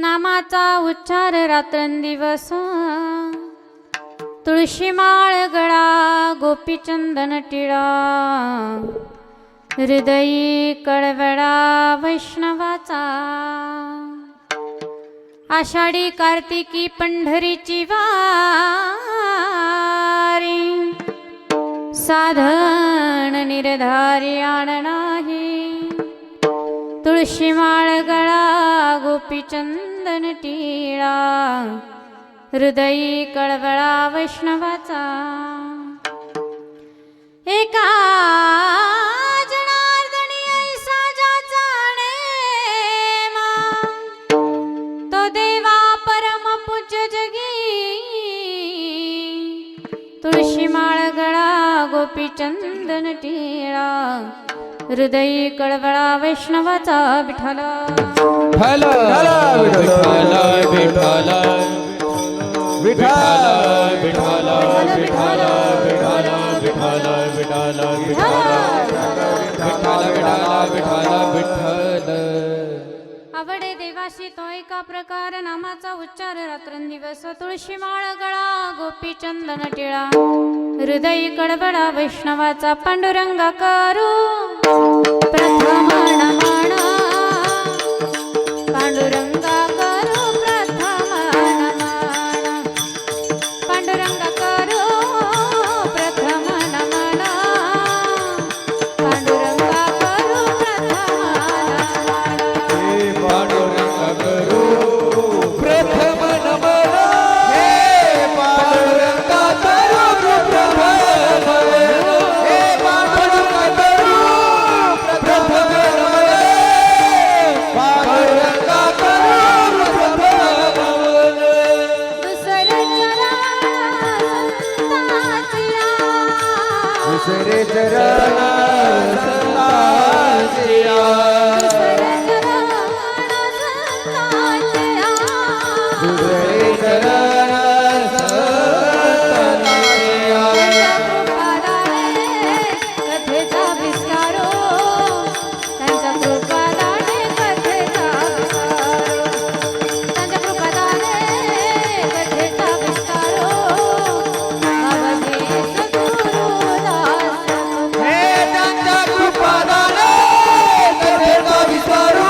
नामाचा उच्चार रात्रंदिवस तुळशी माळ गळा गोपीचंदन टिळा हृदयी कळवळा वैष्णवाचा आषाढी कार्तिकी पंढरीची वारी साधन निर्धारी आण नाही तुळशी माळ गळा गोपीचंदन टिळा हृदयी कळवळा वैष्णवाचा एका जनार्दनी ऐसा ज्याचा नेमा तो देवा परम पूज्य जगी तुळशी माळ गळा गोपीचंदन टिळा हृदयी कळवळा वैष्णवाचा विठ्ठल विठ्ठल विठ्ठल विठ्ठल विठ्ठल विठ्ठल विठ्ठल विठ्ठल विठ्ठल विठ्ठल आवडे देवाशी तो एका प्रकार नामाचा उच्चार रात्रंदिवस तुळशी माळ गळा गोपीचंदन टिळा हृदयी कळवळा वैष्णवाचा पांडुरंगा करू प्रथम नमन पांडुरंगा करू प्रथम नमन पांडुरंगा करू प्रथम नमन पांडुरंगा करू प्रथम दुसरे चरण संतांचिया दुसरे चरण संतांचिया कथेचा विस्तारो त्यांचा कृपादाने कथेचा विस्तारो त्यांच्या कृपादाने कथेचा विस्तारो बाबाजी सद्गुरुदास हे त्यांच्या कृपादाने कथेचा विस्तारो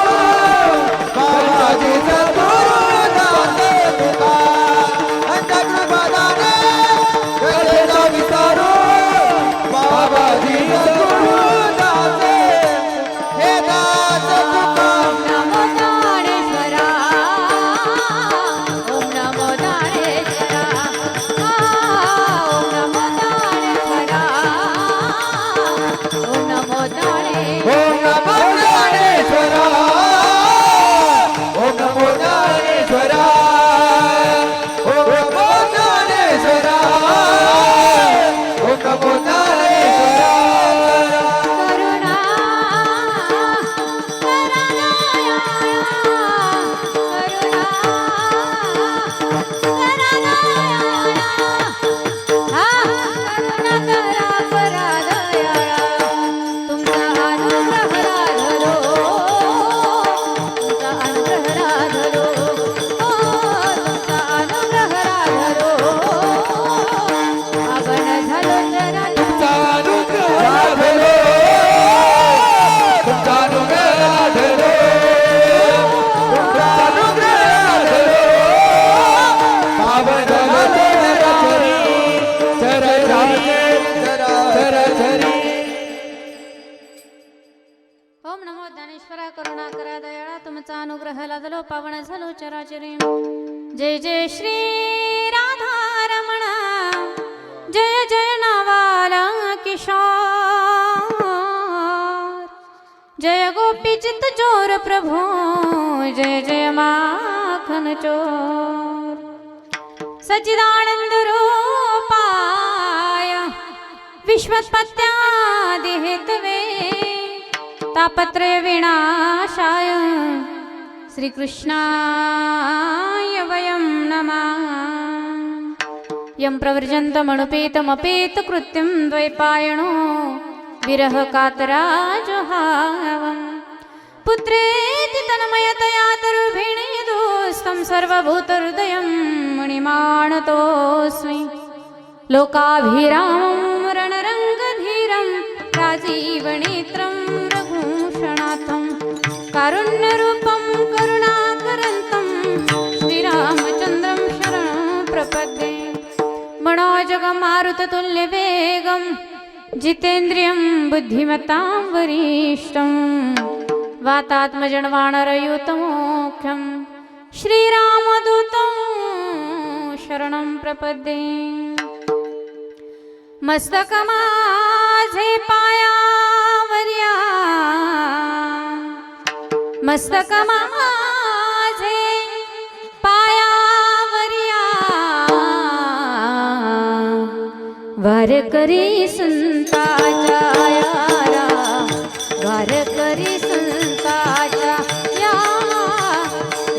बाबाजी सद्गुरुदास तुका त्यांच्या कृपादाने कथेचा विस्तारो बाबाजी सद्गुरुदास हे दास तुका नमो ज्ञानेश्वरा ओम नमो ज्ञानेश्वरा ओम नमो ज्ञानेश्वरा ओम नमो ज्ञानेश्वरा ओम नमो ज्ञानेश्वरा ओम नमो ज्ञानेश्वरा ओम नमो ज्ञानेश्वरा ओम नमो ज्ञानेश्वरा करुणा तुमचा अनुग्रह लाभलो तुमचा अनुग्रह लाभलो तुमचा अनुग्रह लाभलो पावन झालो चरचरी ओम नमो ज्ञानेश्वरा करुणा करा दयाळा तुमचा अनुग्रह लादलो पावन झालो चराचरी जय जय श्री राधा रमण जय जय नावाला किशोर जय गोपी चित्त चोर प्रभु जय जय माखन चोर सच्चिदानंद रूपाय विश्वत्पत्त्यादि हेतवे तापत्रय विनाशाय श्रीकृष्णाय वयं नमः यं प्रव्रजन्तमनुपेतमपेत कृत्यं द्वैपायनो विरह कातराजुहावम् पुत्रेति तन्मयतया तरुभिणीदोस्तम् सर्वभूतहृदयं मणिमाणतोऽस्मि लोकाभिरामं रणरङ्गधीरं राजीवनेत्रं रघुशणाथं कारुण्यरूपं करुणाकरन्तं श्रीरामचन्द्रं शरणं प्रपद्ये मनोजगमारुततुल्यवेगं जितेन्द्रियं बुद्धिमतां वरिष्ठं वातात्मजं वानरयूतमोख्यं श्रीरामदूतं शरणं प्रपद्ये मस्तकमाझे पायावर्या मस्तकमाझे पायावर्या वारकरी संताच्या यारा वारकरी संताच्या या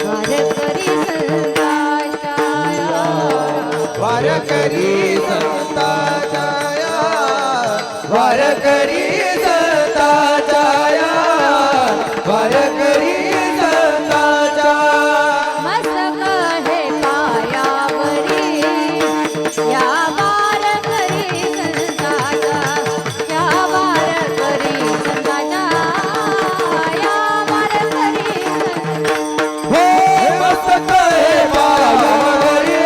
वारकरी संताच्या यारा वारकरी संताच्या वारकरी संताच्या वारकरी संताच्या मस्तक हे पायावरी या वारकरी संताच्या या वारकरी संताच्या या वारकरी हो मस्तक हे पायावरी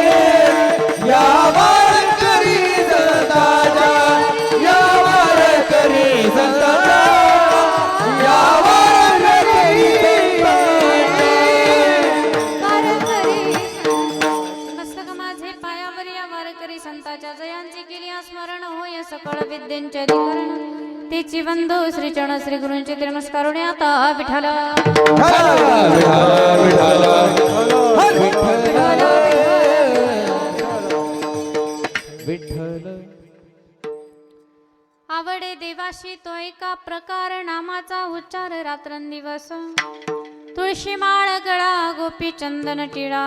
या वारकरी संताच्या या वारकरी संताच्या या वारकरी वारकरी मस्तक माझे पायावर या वारकरी संताच्या जयांची केली स्मरण होय सकळ विद्यांचे अधिकरण तेची वंदो श्री चरण श्री गुरूंचे नमस्कारुणे आता विठाला आवडे देवाशी तो एका प्रकार नामाचा उच्चार रात्रंदिवस तुळशी माळ गळा गोपी चंदन टिळा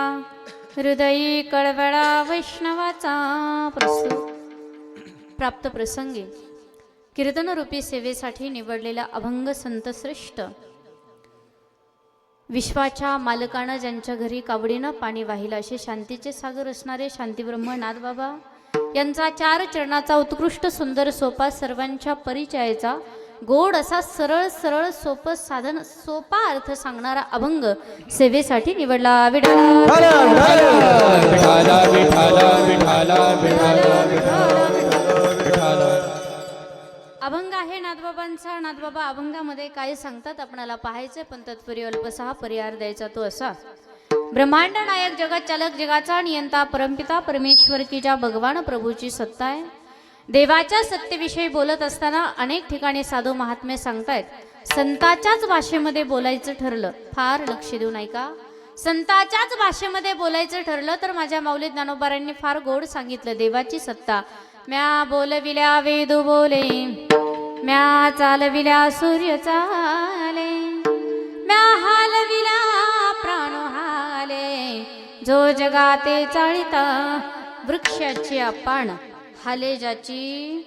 हृदयी कळवळा वैष्णवाचा प्राप्त प्रसंगी कीर्तनरूपी सेवेसाठी निवडलेला अभंग संत श्रेष्ठ विश्वाच्या मालकानं ज्यांच्या घरी कावडीनं पाणी वाहिलं असे शांतीचे सागर असणारे शांतीब्रह्म नाथबाबा यांचा 4 चरणाचा उत्कृष्ट सुंदर सोपा सर्वांच्या परिचयाचा गोड असा सरळ सरळ सोपं साधन सोपा अर्थ सांगणारा अभंग सेवेसाठी निवडला अभंग आहे नाथबाबांचा. नाथबाबा अभंगामध्ये काय सांगतात आपणाला पाहायचे, पण तत्पूर्वी अल्पसा परिहार द्यायचा तो असा. ब्रह्मांड नायक जगत चालक जगाचा नियंता परमपिता परमेश्वर की ज्या भगवान प्रभूची सत्ता आहे. देवाच्या सत्तेविषयी बोलत असताना अनेक ठिकाणी साधू महात्मे सांगतायत संताच्याच भाषेमध्ये बोलायचं ठरलं, फार लक्ष देऊन ऐका. संताच्याच भाषेमध्ये बोलायचं ठरलं तर माझ्या माऊली ज्ञानोबारांनी फार गोड सांगितलं. देवाची सत्ता म्या बोलविल्या वेदू बोले, म्या चालविल्या सूर्य चाले, म्या हालविल्या प्राण हाले, जो जगाते चाळिता वृक्षाची आपण हाले ज्याची.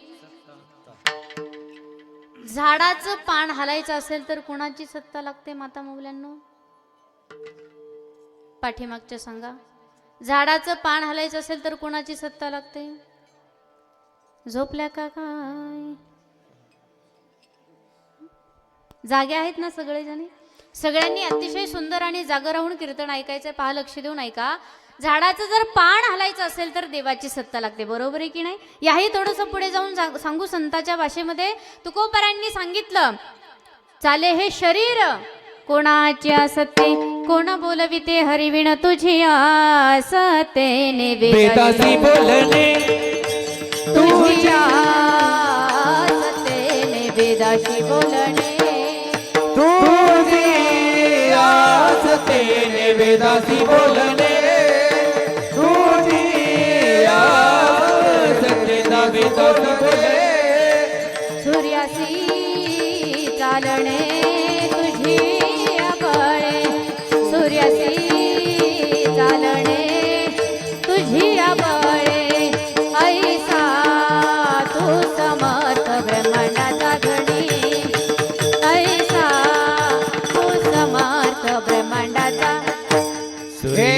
झाडाचं पान हालायचं असेल तर कोणाची सत्ता लागते माता मौल्यांनो? पाठीमागच्या सांगा. झाडाचं पान हालायचं असेल तर कोणाची सत्ता लागते? झोपल्या का काय? जागे आहेत ना सगळेजणी? सगळ्यांनी अतिशय सुंदर आणि जागा राहून कीर्तन ऐकायचंय. पहा, लक्ष देऊन ऐका. झाडाचं जर पान हालायचं असेल तर देवाची सत्ता लागते, बरोबर आहे की नाही? याही थोडंसं पुढे जाऊन सांगू. संताच्या भाषेमध्ये तुकोबारांनी सांगितलं, चाले हे शरीर कोणाची असते, कोण बोलविते हरिविण तुझी असते, वेदासी बोलणे तुझी असते, वेदाशी बोलणे तुझी आसते, वेदासी बोलणे तुझी आसते, वेदासी बोलणे सूर्यासी चालणे तुझी बळे, सूर्यासी चालणे तुझी बळे, ऐसा तू समर्थ ब्रह्मांडाचा धणी, ऐसा तू समर्थ ब्रह्मांडाचा. हे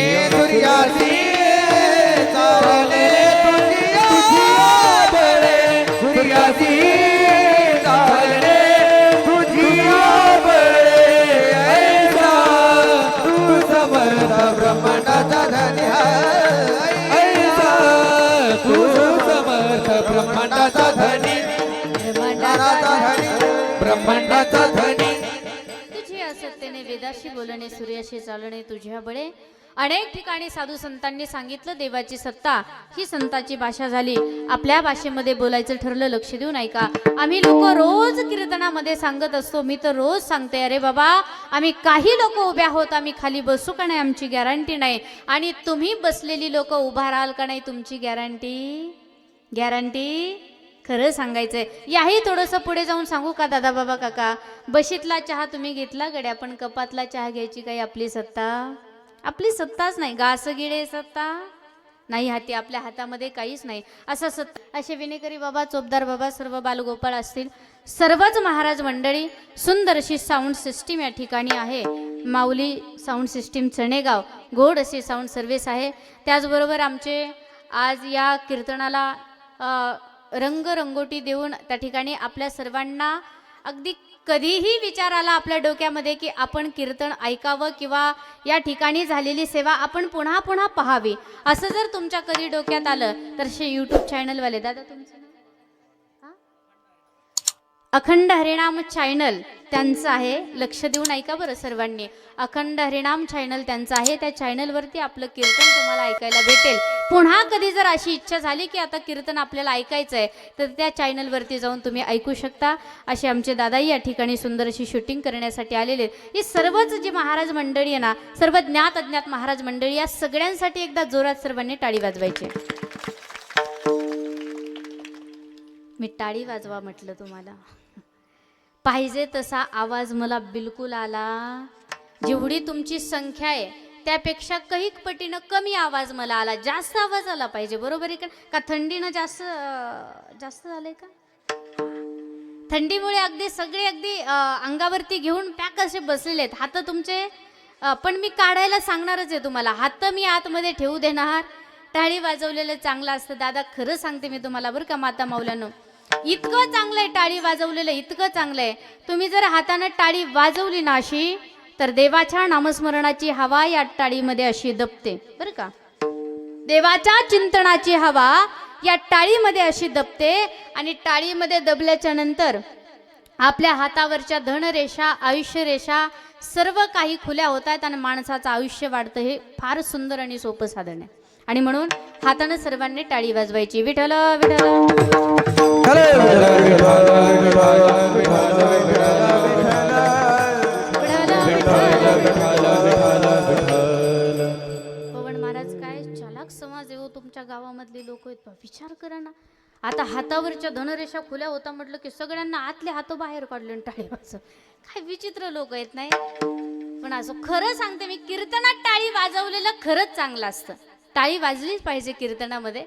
समर्थ ब्रह्मांडाचा धनी ऐसा तू समर्थ ब्रह्मांडाचा धनी ब्रह्मांडाचा धनी तुझी असत्तेने वेदाशी बोलणे सूर्याशी चालणे तुझ्या बळे अनेक ठिकाणी साधू संतांनी सांगितलं देवाची सत्ता ही संताची भाषा झाली आपल्या भाषेमध्ये बोलायचं ठरलं लक्ष देऊन ऐका आम्ही लोक रोज कीर्तनामध्ये सांगत असतो मी तर रोज सांगते अरे बाबा आम्ही काही लोक उभे आहोत आम्ही खाली बसू का नाही आमची गॅरंटी नाही आणि तुम्ही बसलेली लोक उभा राहाल का नाही तुमची गॅरंटी खरं सांगायचंय याही थोडंसं पुढे जाऊन सांगू का दादा बाबा काका बशीतला चहा तुम्ही घेतला गड्या पण कपातला चहा घ्यायची काही आपली सत्ताच नाही घासगिळे सत्ता नाही हाती आपल्या हातामध्ये काहीच नाही असं सत्ता असे विनेकरी बाबा चोपदार बाबा सर्व बालगोपाळ असतील सर्वच महाराज मंडळी सुंदर अशी साऊंड सिस्टीम या ठिकाणी आहे माऊली साऊंड सिस्टीम चणेगाव गोड अशी साऊंड सर्व्हिस आहे त्याचबरोबर आमचे आज या कीर्तनाला रंगरंगोटी देऊन त्या ठिकाणी आपल्या सर्वांना अगदी कधीही विचार आला आपल्या डोक्यामध्ये की आपण कीर्तन ऐकावं किंवा या ठिकाणी झालेली सेवा आपण पुन्हा पुन्हा पाहावी असं जर तुमच्या कधी डोक्यात आलं तर शे यूट्यूब चॅनलवाले दादा तुमचं नाव अखंड हरिनाम चॅनल त्यांचं आहे लक्ष देऊन ऐका बरं सर्वांनी अखंड हरिनाम चॅनल त्यांचं आहे त्या चॅनलवरती आपलं कीर्तन तुम्हाला ऐकायला भेटेल पुन्हा कधी जर अशी इच्छा झाली की आता कीर्तन आपल्याला ऐकायचं आहे तर त्या चॅनलवरती जाऊन तुम्ही ऐकू शकता असे आमचे दादाही या ठिकाणी सुंदर अशी शूटिंग करण्यासाठी आलेले ही सर्वच जी महाराज मंडळी आहे ना सर्व ज्ञात अज्ञात महाराज मंडळी या सगळ्यांसाठी एकदा जोरात सर्वांनी टाळी वाजवायची मी टाळी वाजवा म्हटलं तुम्हाला पाहिजे तसा आवाज मला बिलकुल आला जेवढी तुमची संख्या आहे त्यापेक्षा काही पटीनं कमी आवाज मला आला जास्त आवाज आला पाहिजे बरोबर आहे का थंडीनं जास्त झालंय का थंडीमुळे अगदी सगळे अगदी अंगावरती घेऊन पॅक असे बसलेले आहेत हात तुमचे पण मी काढायला सांगणारच आहे तुम्हाला हात मी आतमध्ये ठेवू देणार टाळी वाजवलेलं चांगलं असतं दादा खरं सांगते मी तुम्हाला बरं का माता मौलानो इतकं चांगलं आहे टाळी वाजवलेलं इतकं चांगलं आहे तुम्ही जर हातानं टाळी वाजवली ना अशी तर देवाच्या नामस्मरणाची हवा या टाळीमध्ये अशी दबते बरं का देवाच्या चिंतनाची हवा या टाळीमध्ये अशी दबते आणि टाळीमध्ये दबल्याच्या नंतर आपल्या हातावरच्या धनरेषा आयुष्यरेषा सर्व काही खुल्या होत आहेत आणि माणसाचं आयुष्य वाढतं हे फार सुंदर आणि सोपं साधन आहे आणि म्हणून हातानं सर्वांनी टाळी वाजवायची विठ्ठल पवन महाराज काय चालाक समाज आहे तुमच्या गावामधले लोक आहेत विचार करा ना आता हातावरच्या धनरेषा खुल्या होता म्हटलं की सगळ्यांना आतले हात बाहेर काढले टाळी वाजव काय विचित्र लोक आहेत नाही पण असं खरं सांगते मी कीर्तनात टाळी वाजवलेलं खरंच चांगलं असतं टाळी वाजलीच पाहिजे कीर्तनामध्ये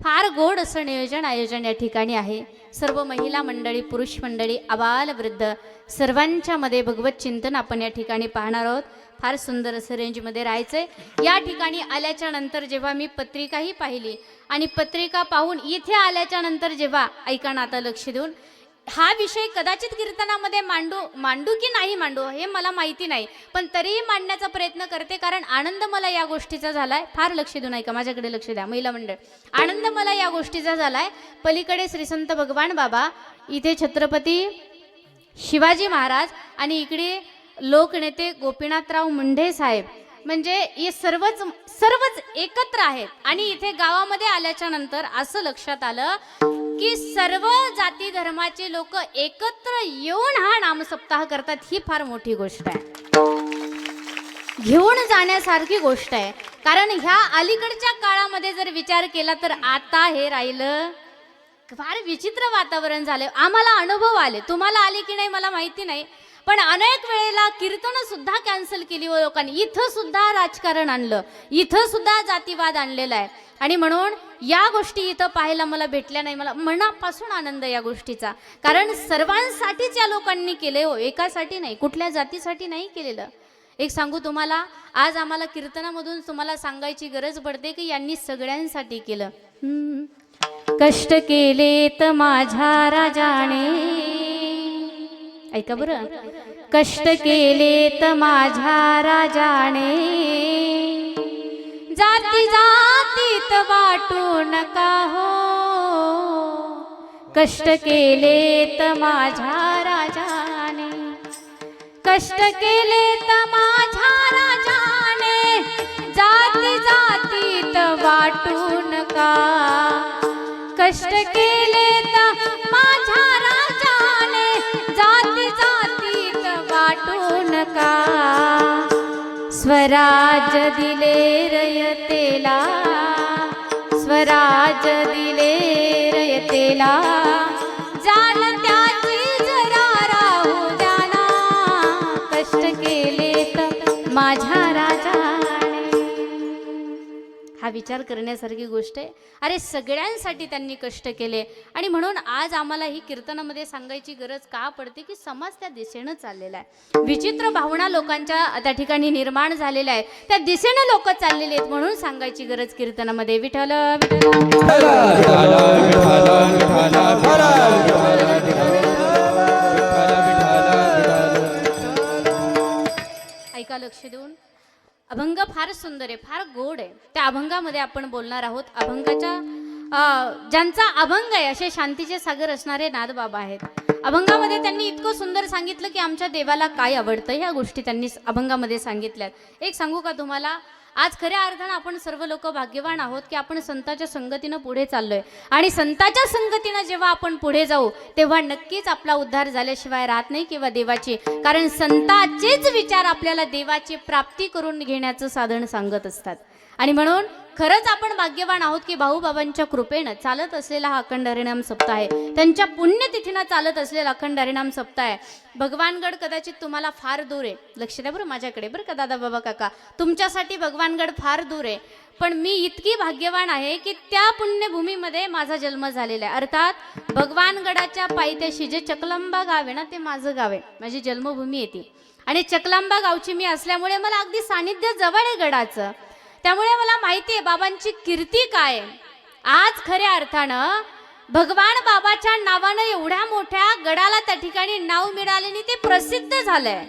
फार गोड असं नियोजन आयोजन या ठिकाणी आहे सर्व महिला मंडळी पुरुष मंडळी आबाल वृद्ध सर्वांच्या मध्ये भगवत चिंतन आपण या ठिकाणी पाहणार आहोत फार सुंदर असं रेंजमध्ये राहायचंय या ठिकाणी आल्याच्या नंतर जेव्हा मी पत्रिकाही पाहिली आणि पत्रिका पाहून इथे आल्याच्या नंतर जेव्हा ऐका ना आता लक्ष देऊन हा विषय कदाचित कीर्तनामध्ये मांडू की नाही मांडू हे मला माहिती नाही पण तरीही मांडण्याचा प्रयत्न करते कारण आनंद मला या गोष्टीचा झालाय फार लक्ष देऊन ऐका माझ्याकडे लक्ष द्या महिला मंडळ आनंद मला या गोष्टीचा झालाय पलीकडे श्री संत भगवान बाबा इथे छत्रपती शिवाजी महाराज आणि इकडे लोकनेते गोपीनाथराव मुंढे साहेब म्हणजे हे सर्वच एकत्र आहेत आणि इथे गावामध्ये आल्याच्या नंतर असं लक्षात आलं की सर्व जाती धर्माचे लोक एकत्र येऊन हा नामसप्ताह करतात ही फार मोठी गोष्ट आहे घेऊन जाण्यासारखी गोष्ट आहे कारण ह्या अलीकडच्या काळामध्ये जर विचार केला तर आता हे राहिलं फार विचित्र वातावरण झालं आम्हाला अनुभव आले तुम्हाला आले की नाही मला माहिती नाही पण अनेक वेळेला कीर्तन सुद्धा कॅन्सल केली व लोकांनी इथं सुद्धा राजकारण आणलं इथं सुद्धा जातीवाद आणलेला आहे आणि म्हणून या गोष्टी इथं पाहायला मला भेटल्या नाही मला मनापासून आनंद या गोष्टीचा कारण सर्वांसाठीच या लोकांनी केले हो एकासाठी नाही कुठल्या जातीसाठी नाही केलेलं एक सांगू तुम्हाला आज आम्हाला कीर्तनामधून तुम्हाला सांगायची गरज पडते की यांनी सगळ्यांसाठी केलं कष्ट केले तर माझ्या राजाने ऐका बरं कष्ट केलेत माझ्या राजाने, जाती जातीत वाटू नका हो, कष्ट केलेत माझ्या राजाने, कष्ट केलेत माझ्या राजाने, जाती जातीत वाटू नका, कष्ट केलेत माझ्या राजाने, जाती जातीत वाटू नका, स्वराज दिले रयतेला, स्वराज दिले रयतेला, जाण त्याची जरा राहू द्याना, कष्ट केलेत माझ्या राजाने. हा विचार करण्यासारखी गोष्ट आहे. अरे सगळ्यांसाठी त्यांनी कष्ट केले आणि म्हणून आज आम्हाला ही कीर्तनामध्ये सांगायची गरज का पडते की समाज त्या दिशेनं चाललेला आहे. विचित्र भावना लोकांच्या त्या ठिकाणी निर्माण झालेल्या आहे, त्या दिशेनं लोक चाललेले आहेत म्हणून सांगायची गरज कीर्तनामध्ये. विठ्ठल ऐका लक्ष देऊन. अभंग फार सुंदर आहे, फार गोड आहे. त्या अभंगामध्ये आपण बोलणार आहोत. अभंगाच्या ज्यांचा अभंग आहे असे शांतीचे सागर असणारे नादबाबा आहेत. अभंगामध्ये त्यांनी इतकं सुंदर सांगितलं की आमच्या देवाला काय आवडतं ह्या गोष्टी त्यांनी अभंगामध्ये सांगितल्यात. एक सांगू का तुम्हाला, आज खऱ्या अर्थानं आपण सर्व लोक भाग्यवान आहोत की आपण संतांच्या संगतीनं पुढे चाललोय आणि संतांच्या संगतीनं जेव्हा आपण पुढे जाऊ तेव्हा नक्कीच आपला उद्धार झाल्याशिवाय राहत नाही किंवा देवाची, कारण संतांचेच विचार आपल्याला देवाची प्राप्ती करून घेण्याचं साधन सांगत असतात. आणि म्हणून खरंच आपण भाग्यवान आहोत की भाऊबाबांच्या कृपेनं चालत असलेला हा अखंड हरिनाम सप्ताह आहे, त्यांच्या पुण्यतिथीनं चालत असलेला अखंड हरिनाम सप्ताह आहे. भगवानगड कदाचित तुम्हाला फार दूर आहे, लक्ष द्या बरं माझ्याकडे बरं का दादा बाबा काका, तुमच्यासाठी भगवानगड फार दूर आहे, पण मी इतकी भाग्यवान आहे की त्या पुण्यभूमीमध्ये माझा जन्म झालेला आहे. अर्थात भगवानगडाच्या पायथ्याशी जे चकलांबा गाव आहे ना ते माझं गाव आहे, माझी जन्मभूमी आहे ती. आणि चकलांबा गावची मी असल्यामुळे मला अगदी सानिध्य जवळ आहे गडाचं, त्यामुळे मला माहिती आहे बाबांची कीर्ती काय. आज खऱ्या अर्थानं भगवान बाबाच्या नावानं एवढ्या मोठ्या गडाला त्या ठिकाणी नाव मिळाले आणि ते प्रसिद्ध झालंय.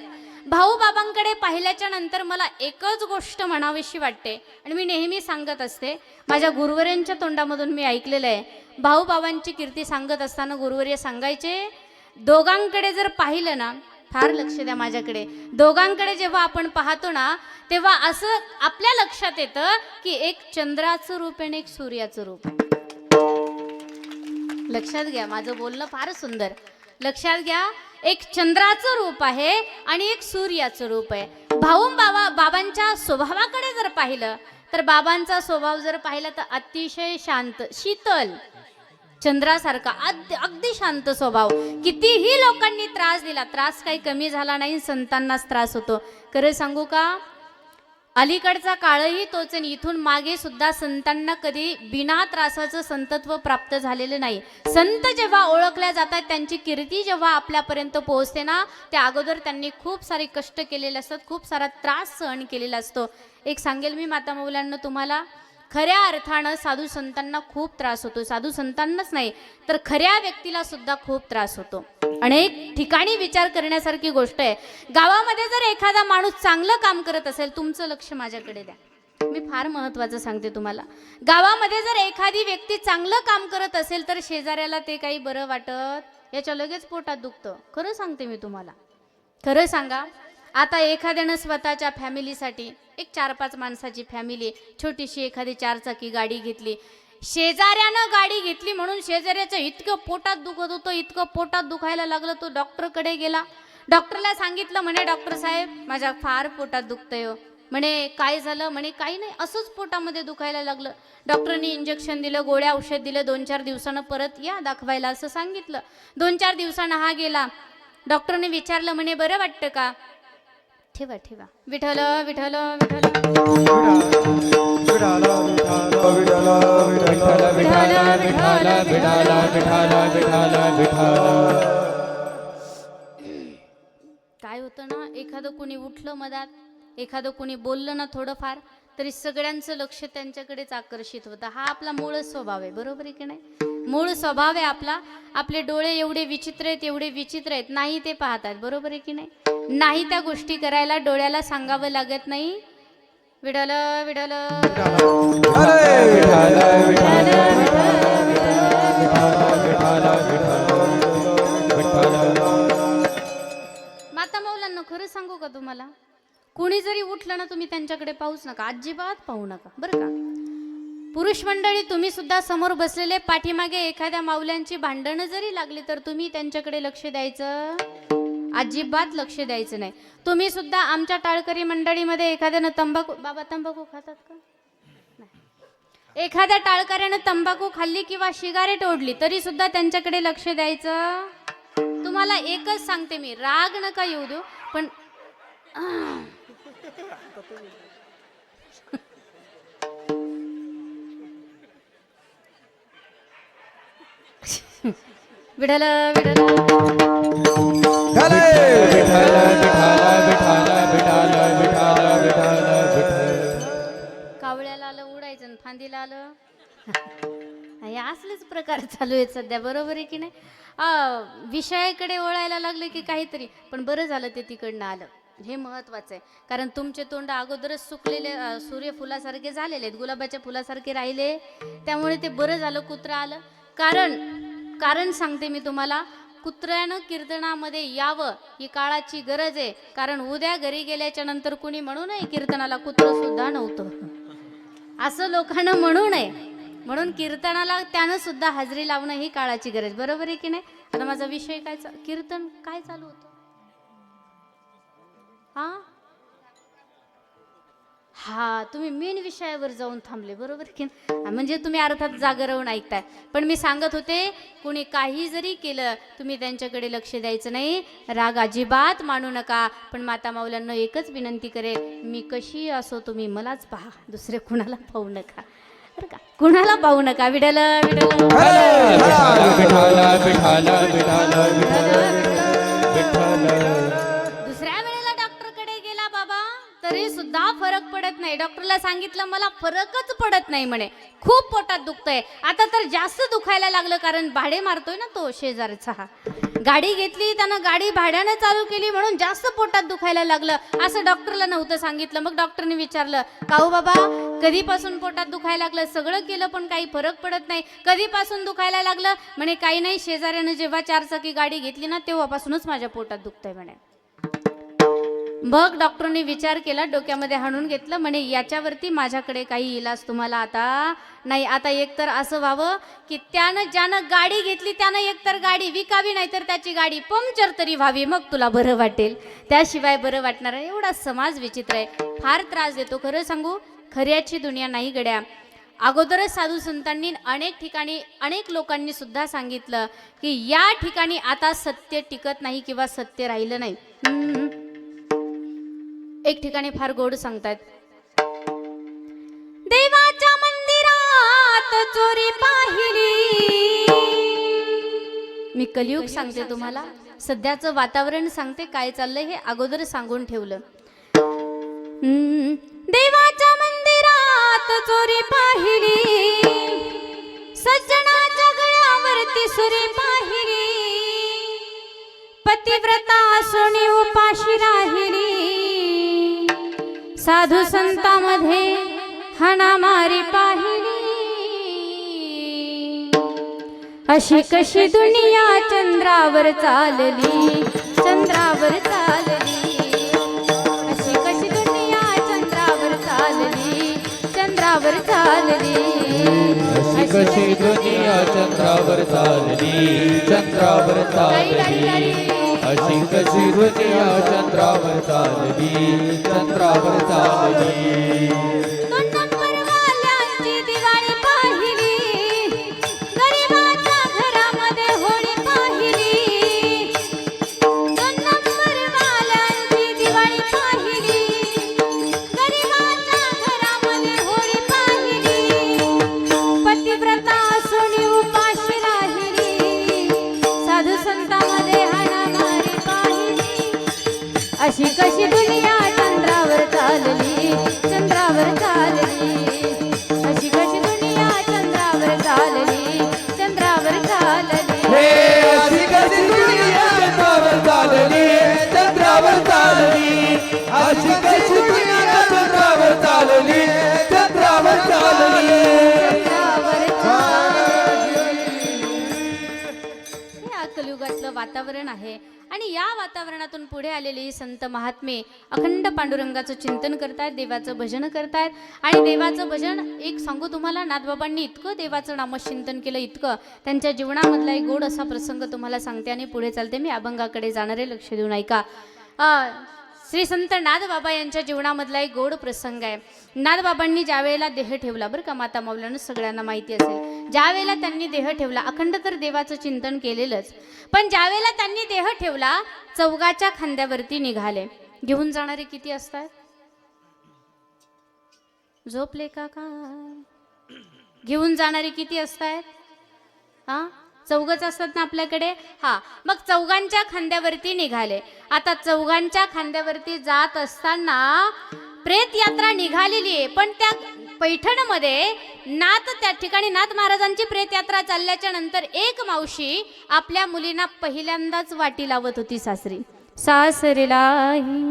भाऊ बाबांकडे पाहिल्याच्या नंतर मला एकच गोष्ट म्हणावीशी वाटते आणि मी नेहमी सांगत असते, माझ्या गुरुवर्यांच्या तोंडामधून मी ऐकलेलं आहे. भाऊ बाबांची कीर्ती सांगत असताना गुरुवर्य सांगायचे, दोघांकडे जर पाहिलं ना, फार लक्ष द्या माझ्याकडे, दोघांकडे जेव्हा आपण पाहतो ना तेव्हा असं आपल्या लक्षात येतं की एक चंद्राचं रूप आहे आणि एक सूर्याचं रूप आहे. लक्षात घ्या, माझं बोलणं फार सुंदर, लक्षात घ्या. एक चंद्राचं रूप आहे आणि एक सूर्याचं रूप आहे. बाबांच्या स्वभावाकडे जर पाहिलं तर बाबांचा स्वभाव जर पाहिला तर अतिशय शांत, शीतल, चंद्रासारखा अगदी शांत स्वभाव. कितीही लोकांनी त्रास दिला, त्रास काही कमी झाला नाही, संतांनाच त्रास होतो. खरं सांगू का, अलीकडचा काळही तोच आणि इथून मागे सुद्धा संतांना कधी बिना त्रासाचं संतत्व प्राप्त झालेलं नाही. संत जेव्हा ओळखल्या जातात, त्यांची कीर्ती जेव्हा आपल्यापर्यंत पोहोचते ना, त्या अगोदर त्यांनी खूप सारे कष्ट केलेले असतात, खूप सारा त्रास सहन केलेला असतो. एक सांगेल मी माता मौल्यांना तुम्हाला, खऱ्या अर्थानं साधू संतांना खूप त्रास होतो. साधू संतांनाच नाही तर खऱ्या व्यक्तीला सुद्धा खूप त्रास होतो. अनेक ठिकाणी विचार करण्यासारखी गोष्ट आहे. गावामध्ये जर एखादा माणूस चांगलं काम करत असेल, तुमचं लक्ष माझ्याकडे द्या, मी फार महत्त्वाचं सांगते तुम्हाला. गावामध्ये जर एखादी व्यक्ती चांगलं काम करत असेल तर शेजाऱ्याला ते काही बरं वाटत, याच्या लगेच पोटात दुखतं. खरं सांगते मी तुम्हाला, खरं सांगा. आता एखाद्यानं स्वतःच्या फॅमिलीसाठी एक 4-5 माणसाची फॅमिली, छोटीशी एखादी 4 चाकी गाडी घेतली, शेजाऱ्यानं गाडी घेतली म्हणून शेजाऱ्याचं इतकं पोटात दुखत होतं, इतकं पोटात दुखायला लागलं, तो डॉक्टरकडे गेला. डॉक्टरला सांगितलं, म्हणे डॉक्टर साहेब माझ्या फार पोटात दुखतंय हो. म्हणे काय झालं, म्हणे काही नाही, असंच पोटामध्ये दुखायला लागलं. डॉक्टरनी इंजेक्शन दिलं, गोळ्या औषध दिलं, 2-4 दिवसानं परत या दाखवायला असं सांगितलं. 2-4 दिवसानं हा गेला. डॉक्टरने विचारलं, म्हणे बरं वाटतं का? ठेवा ठेवा, विठ्ठल विठ्ठल काय होतं ना, एखादं कोणी उठलं मधात, एखादं कोणी बोललं ना थोडंफार, तरी सगळ्यांचं लक्ष त्यांच्याकडेच आकर्षित होतं. हा आपला मूळ स्वभाव आहे, बरोबर आहे की नाही? मूळ स्वभाव आहे आपला. आपले डोळे एवढे विचित्र आहेत, एवढे विचित्र आहेत, नाही ते पाहतात, बरोबर आहे की नाही? नाही त्या गोष्टी करायला डोळ्याला सांगावं लागत नाही. विडल विडल माता मौलांना खरं सांगू का तुम्हाला, कुणी जरी उठलं ना तुम्ही त्यांच्याकडे पाहूच नका, अजिबात पाहू नका बरं का. पुरुष मंडळी तुम्ही सुद्धा समोर बसलेले पाठीमागे एखाद्या माऊल्यांची भांडणं जरी लागली तर तुम्ही त्यांच्याकडे लक्ष द्यायचं, अजिबात लक्ष द्यायचं नाही. तुम्ही सुद्धा आमच्या टाळकरी मंडळीमध्ये एखाद्यानं तंबाखू, बाबा तंबाखू खातात का? नाही. एखाद्या टाळकऱ्यानं तंबाखू खाल्ली किंवा सिगारेट ओढली तरी सुद्धा त्यांच्याकडे लक्ष द्यायचं. तुम्हाला एकच सांगते मी, राग नका येऊ देऊ, पण विडल विडल कावळ्याला आलं उडायचं आणि फांदीला आलं. हे असलेच प्रकार चालू आहेत सध्या, बरोबर आहे की नाही. विषयाकडे वळायला लागले की काहीतरी, पण बरं झालं ते तिकडनं आलं, हे महत्वाचं आहे. कारण तुमचे तोंड अगोदरच सुकलेले सूर्यफुलासारखे झालेले आहेत, गुलाबाच्या फुलासारखे राहिले, त्यामुळे ते बरं झालं कुत्रं आलं. कारण सांगते मी तुम्हाला, कुत्र्यानं कीर्तनामध्ये यावं ही काळाची गरज आहे. कारण उद्या घरी गेल्याच्या नंतर कुणी म्हणू नये कीर्तनाला कुत्रं सुद्धा नव्हतं, असं लोकांना म्हणू नये. म्हणून कीर्तनाला त्यानं सुद्धा हजेरी लावणं ही काळाची गरज, बरोबर आहे की नाही. आता माझा विषय काय, कीर्तन काय चालू होतं हा तुम्ही मेन विषयावर जाऊन थांबले, बरोबर की. म्हणजे तुम्ही अर्थात जागा राहून ऐकताय. पण मी सांगत होते, कुणी काही जरी केलं तुम्ही त्यांच्याकडे लक्ष द्यायचं नाही, राग अजिबात मानू नका. पण माता माऊल्यांना एकच विनंती करेल, मी कशी असो तुम्ही मलाच पहा, दुसरे कुणाला पाहू नका बरं का, कुणाला पाहू नका. विडल विडल दुसऱ्या वेळेला डॉक्टरकडे गेला बाबा तरी सुद्धा फरक पडत नाही. डॉक्टरला सांगितलं मला फरकच पडत नाही म्हणे, खूप पोटात दुखतंय. आता तर जास्त दुखायला लागलं, कारण भाडे मारतोय ना तो शेजारचा. गाडी घेतली त्यानं, गाडी भाड्यानं चालू केली म्हणून जास्त पोटात दुखायला लागलं, असं डॉक्टरला नव्हतं सांगितलं. मग डॉक्टरने विचारलं, का हो बाबा कधीपासून पोटात दुखायला लागलं, सगळं केलं पण काही फरक पडत नाही, कधीपासून दुखायला लागलं म्हणे. काही नाही, शेजाऱ्यानं जेव्हा 4 चाकी गाडी घेतली ना तेव्हापासूनच माझ्या पोटात दुखतंय म्हणे. मग डॉक्टरने विचार केला, डोक्यामध्ये हाणून घेतलं, म्हणे याच्यावरती माझ्याकडे काही इलाज तुम्हाला आता नाही. आता एकतर असं व्हावं की ज्यानं गाडी घेतली त्यानं एकतर गाडी विकावी, नाहीतर त्याची गाडी पंक्चर तरी व्हावी, मग तुला बरं वाटेल, त्याशिवाय बरं वाटणार आहे. एवढा समाज विचित्र आहे, फार त्रास देतो. खरं सांगू, खऱ्याची दुनिया नाही गड्या. अगोदरच साधू संतांनी अनेक ठिकाणी अनेक लोकांनी सुद्धा सांगितलं की या ठिकाणी आता सत्य टिकत नाही किंवा सत्य राहिलं नाही. एक ठिकाणी फार गोड सांगतात, देवाच्या मंदिरात चोरी पाहिली. मी कलियुग सांगते तुम्हाला, सध्याचं वातावरण सांगते, काय चाललंय हे अगोदर सांगून ठेवलं. देवाच्या मंदिरात चोरी पाहिली, सज्जनाच्या गळ्यावरती सुरी पाहिली, पतिव्रता सोनी उपाशी राहिली, साधू संतांमध्ये हाणामारी पाहिली. अशी कशी दुनिया चंद्रावर चालली, चंद्रावर चालली. अशी कशी दुनिया चंद्रावर चालली, चंद्रावर चालली. अशी कशी दुनिया चंद्रावर चालली, चंद्रावर चालली. अशी कशी दुनिया चंद्रावर चालली, चंद्रावर चालली. 2 नंबरवाल्यांची दिवाळी पाहिली, गरिबाच्या घरामध्ये होळी पाहिली. 2 नंबरवाल्यांची दिवाळी पाहिली, गरिबाच्या घरामध्ये होळी पाहिली, पतिव्रता सोनी उपाशी राहिली, साधू संतांमध्ये हाणामारी पाहिली. अशी कशी दुनिया चंद्रावर चालली, चंद्रावर चालली. वातावरण आहे आणि या वातावरणातून पुढे आलेली ही संत महात्मे अखंड पांडुरंगाचं चिंतन करतायत, देवाचं भजन करतायत. आणि देवाचं भजन एक सांगू तुम्हाला, नाथबाबांनी इतकं देवाचं नामचिंतन केलं, इतकं त्यांच्या जीवनामधला एक गोड असा प्रसंग तुम्हाला सांगते आणि पुढे चालते. मी अभंगाकडे जाणारे, लक्ष देऊन ऐका. श्री संत नाथबाबा यांच्या जीवनामधला एक गोड प्रसंग आहे. नाथबाबांनी ज्या वेळेला देह ठेवला, बरं का, माता माऊलींना सगळ्यांना माहिती असेल, ज्या वेळेला त्यांनी देह ठेवला, अखंड तर देवाचं चिंतन केलेलंच, पण ज्या वेळेला त्यांनी देह ठेवला, चौगाच्या खांद्यावरती निघाले. घेऊन जाणारे किती असतात? झोपले का काय? घेऊन जाणारे किती असतात? हा, चौघच असतात ना आपल्याकडे. हा, मग चौघांच्या खांद्यावरती निघाले. आता चौघांच्या खांद्यावरती जात असताना प्रेत यात्रा निघालेली आहे, पण त्या पैठणमध्ये नाथ, त्या ठिकाणी नाथ महाराजांची प्रेत यात्रा चालल्याच्या नंतर एक मावशी आपल्या मुलींना पहिल्यांदाच वाटी लावत होती सासरी. सासरीलाही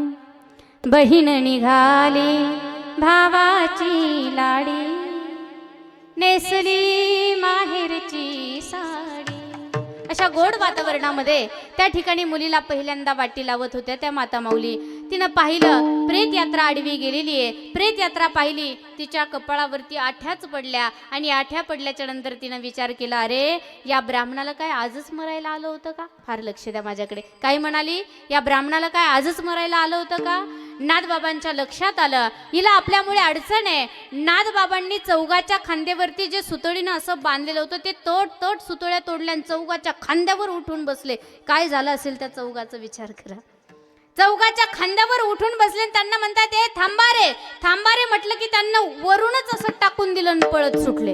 बहीण निघाली, भावाची लाडी, नेसली माहेरची साडी. अशा गोड वातावरणामध्ये त्या ठिकाणी मुलीला पहिल्यांदा वाटी लावत होत्या त्या माता माऊली. तिनं पाहिलं प्रेत यात्रा आडवी गेलेली आहे. प्रेत यात्रा पाहिली, तिच्या कपाळावरती आठ्याच पडल्या आणि आठ्या पडल्याच्या नंतर तिनं विचार केला, अरे या ब्राह्मणाला काय आजच मरायला आलं होतं का? फार लक्ष द्या माझ्याकडे. काय म्हणाली? या ब्राह्मणाला काय आजच मरायला आलं होतं का? नाथबाबांच्या लक्षात आलं हिला आपल्यामुळे अडचण आहे. नाथबाबांनी चौगाच्या खांद्यावरती जे सुतळीनं असं बांधलेलं होतं ते तोड सुतळ्या तोडल्या आणि चौगाच्या खांद्यावर उठून बसले. काय झालं असेल त्या चौगाचा विचार करा. चौगाच्या खांद्यावर उठून बसले, त्यांना म्हणतात ए थांबा रे, थांबा रे म्हटलं की त्यांना वरूनच असं टाकून दिलं आणि पळत सुटले.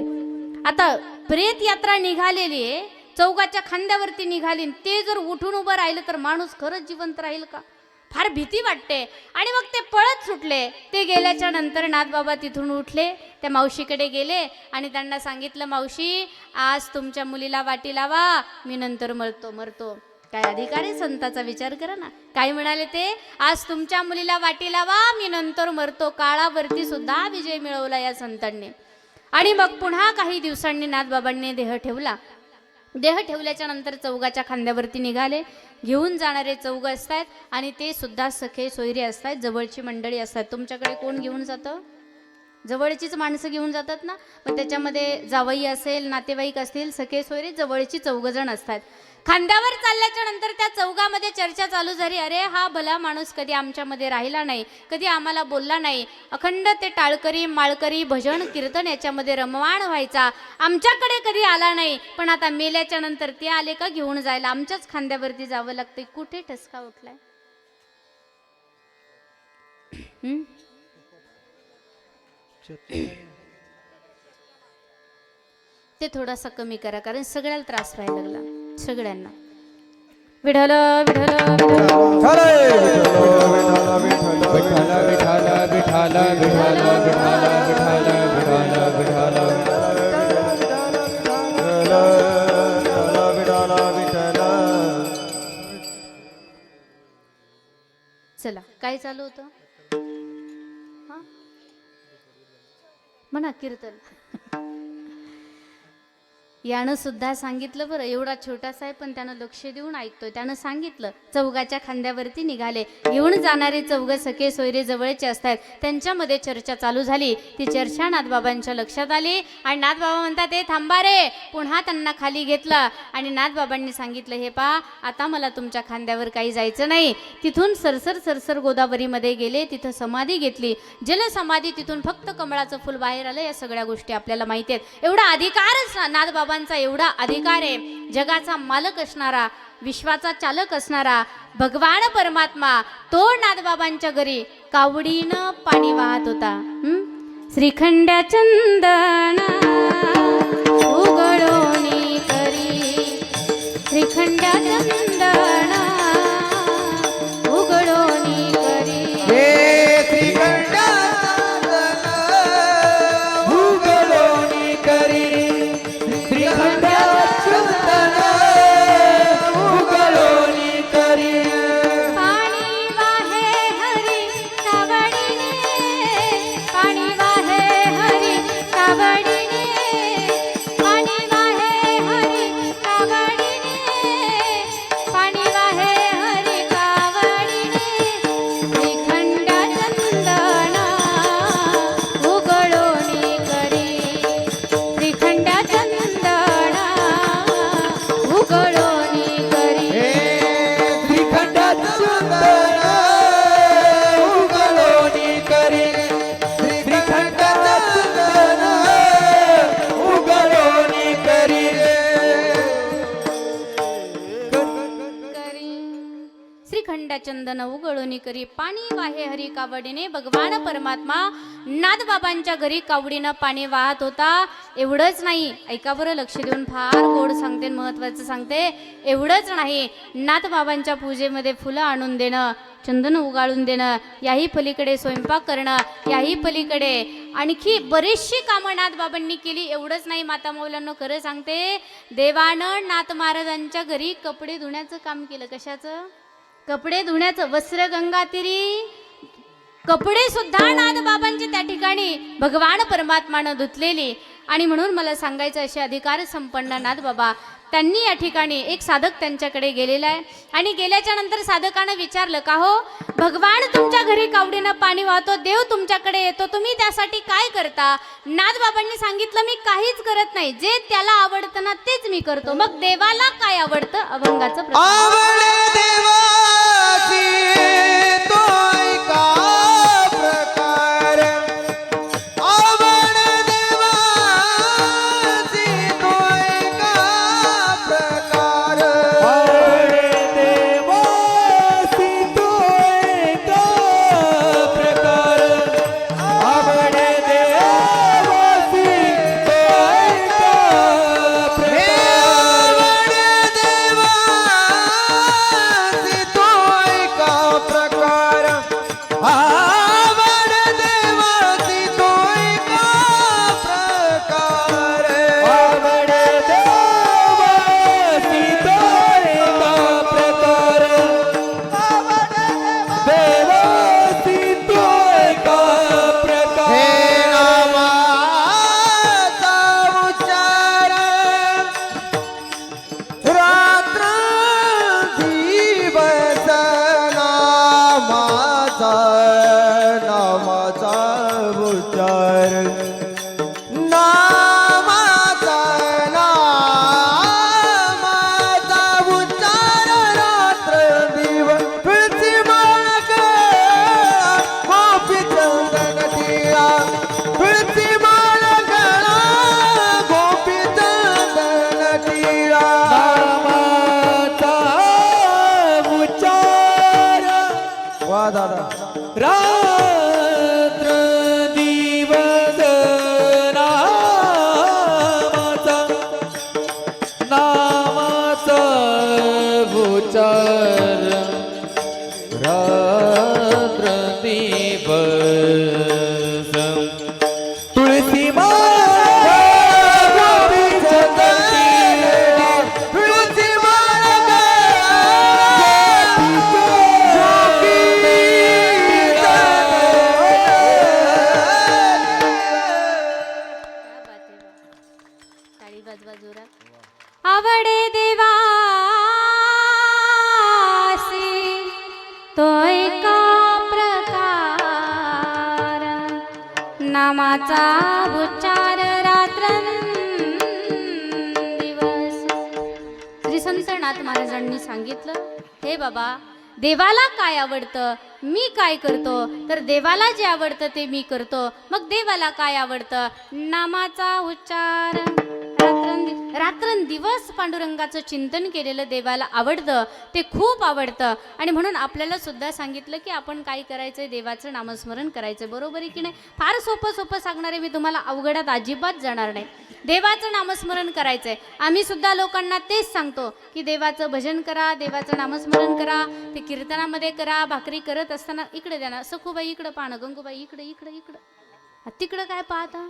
आता प्रेत यात्रा निघालेली आहे, चौगाच्या खांद्यावरती निघाली, ते जर उठून उभं राहिलं तर माणूस खरंच जिवंत राहील का? फार भीती वाटते. आणि मग ते पळत सुटले. ते गेल्याच्या नंतर नाथबाबा तिथून उठले, त्या मावशीकडे गेले आणि त्यांना सांगितलं, मावशी आज तुमच्या मुलीला वाटी लावा, मी नंतर मरतो. काय अधिकार आहे संताचा, विचार करा ना. काय म्हणाले ते? आज तुमच्या मुलीला वाटी लावा, मी नंतर मरतो. काळावरती सुद्धा विजय मिळवला या संतांनी. आणि मग पुन्हा काही दिवसांनी नाथबाबांनी देह ठेवला. देह ठेवल्याच्या नंतर चौगाच्या खांद्यावरती निघाले. घेऊन जाणारे चौघ असतात आणि ते सुद्धा सखे सोयरी असतात, जवळची मंडळी असतात. तुमच्याकडे कोण घेऊन जातं? जवळचीच माणसं घेऊन जातात ना. मग त्याच्यामध्ये जावई असेल, नातेवाईक असतील, सखे सोयरी, जवळची चौघजण असतात. खांद्यावर चालल्याच्या नंतर त्या चौघामध्ये चर्चा चालू झाली. अरे हा भला माणूस कधी आमच्यामध्ये राहिला नाही, कधी आम्हाला बोलला नाही, अखंड ते टाळकरी माळकरी भजन कीर्तन याच्यामध्ये रममाण व्हायचा, आमच्याकडे कधी आला नाही, पण आता मेल्याच्या नंतर ते आले का घेऊन जायला आमच्याच खांद्यावरती जावं लागतंय. कुठे ठसका उठलाय? ते थोडासा कमी करा, कारण सगळ्याला त्रास व्हायला लागला, सगळ्यांना. विठ्ठल विठ्ठल चला, काय चालू होतं? म्हणा कीर्तन. यानं सुद्धा सांगितलं, बरं एवढा छोटासा आहे पण त्यानं लक्ष देऊन ऐकतोय. त्यानं सांगितलं चौगाच्या खांद्यावरती निघाले. घेऊन जाणारे चौघ सखे सोयरे जवळचे असतात. त्यांच्यामध्ये चर्चा चालू झाली. ती चर्चा नाथबाबांच्या लक्षात आली आणि नाथबाबा म्हणतात ए थांबा रे. पुन्हा त्यांना खाली घेतलं आणि नाथबाबांनी सांगितलं, हे पा आता मला तुमच्या खांद्यावर काही जायचं नाही. तिथून सरसर गोदावरीमध्ये गेले, तिथं समाधी घेतली, जलसमाधी. तिथून फक्त कमळाचं फुल बाहेर आलं. या सगळ्या गोष्टी आपल्याला माहिती आहेत. एवढा अधिकारच नाथबाबा एवढा अधिकार आहे. जगाचा मालक असणारा, विश्वाचा चालक असणारा भगवान परमात्मा, तो नाथबाबांच्या घरी कावडीनं पाणी वाहत होता. श्रीखंड्या चंदना उघडोनी करी, श्रीखंड्या चंदना उघडोनी करी, चंदन उगळून करी पाणी वाहे हरी कावडीने भगवान परमात्मा नाथबाबांच्या घरी कावडीनं पाणी वाहत होता. एवढंच नाही, ऐका बरं लक्ष देऊन, फार गोड सांगते, महत्वाचं सांगते. एवढंच नाही, नाथबाबांच्या पूजेमध्ये फुलं आणून देणं, चंदन उगाळून देणं, याही पलीकडे स्वयंपाक करणं, याही पलीकडे आणखी बरीचशी कामं नाथबाबांनी केली. एवढंच नाही माता मौलांना, खरं सांगते, देवानं नाथ महाराजांच्या घरी कपडे धुण्याचं काम केलं. कशाचं? कपडे धुण्याचं. वस्त्र गंगातीरी कपडे सुद्धा नाथबाबांचे त्या ठिकाणी भगवान परमात्मानं धुतलेली. आणि म्हणून मला सांगायचं, असे अधिकार संपन्न नाथबाबा, त्यांनी या ठिकाणी एक साधक त्यांच्याकडे गेलेला आहे. आणि गेल्याच्या नंतर साधकानं विचारलं, का हो भगवान तुमच्या घरी कावडीनं पाणी वाहतो, देव तुमच्याकडे येतो, तुम्ही त्यासाठी काय करता? नाथबाबांनी सांगितलं, मी काहीच करत नाही, जे त्याला आवडतं ना तेच मी करतो. मग देवाला काय आवडतं? अभंगाचं आवडे देवासी तो एका प्रकार, नामाचा उच्चार रात्रंदिवस. श्री संत नाथ महाराजांनी सांगितलं, हे बाबा, देवाला काय आवडतं मी काय करतो, तर देवाला जे आवडतं ते मी करतो. मग देवाला काय आवडतं? नामाचा उच्चार रात्रंदिवस पांडुरंगाचं चिंतन केलेलं देवाला आवडतं, ते खूप आवडतं. आणि म्हणून आपल्याला सुद्धा सांगितलं की आपण काय करायचंय, देवाचं नामस्मरण करायचं. बरोबर आहे की नाही? फार सोपं सोपं सांगणारे मी तुम्हाला, अवघडात अजिबात जाणार नाही. देवाचं नामस्मरण करायचंय. आम्ही सुद्धा लोकांना तेच सांगतो की देवाचं भजन करा, देवाचं नामस्मरण करा, ते कीर्तनामध्ये करा. भाकरी करत असताना इकडे द्या ना, सखूबाई इकडं पाहणं, गंगूबाई इकडे इकडे इकडं, तिकडं काय पाहता,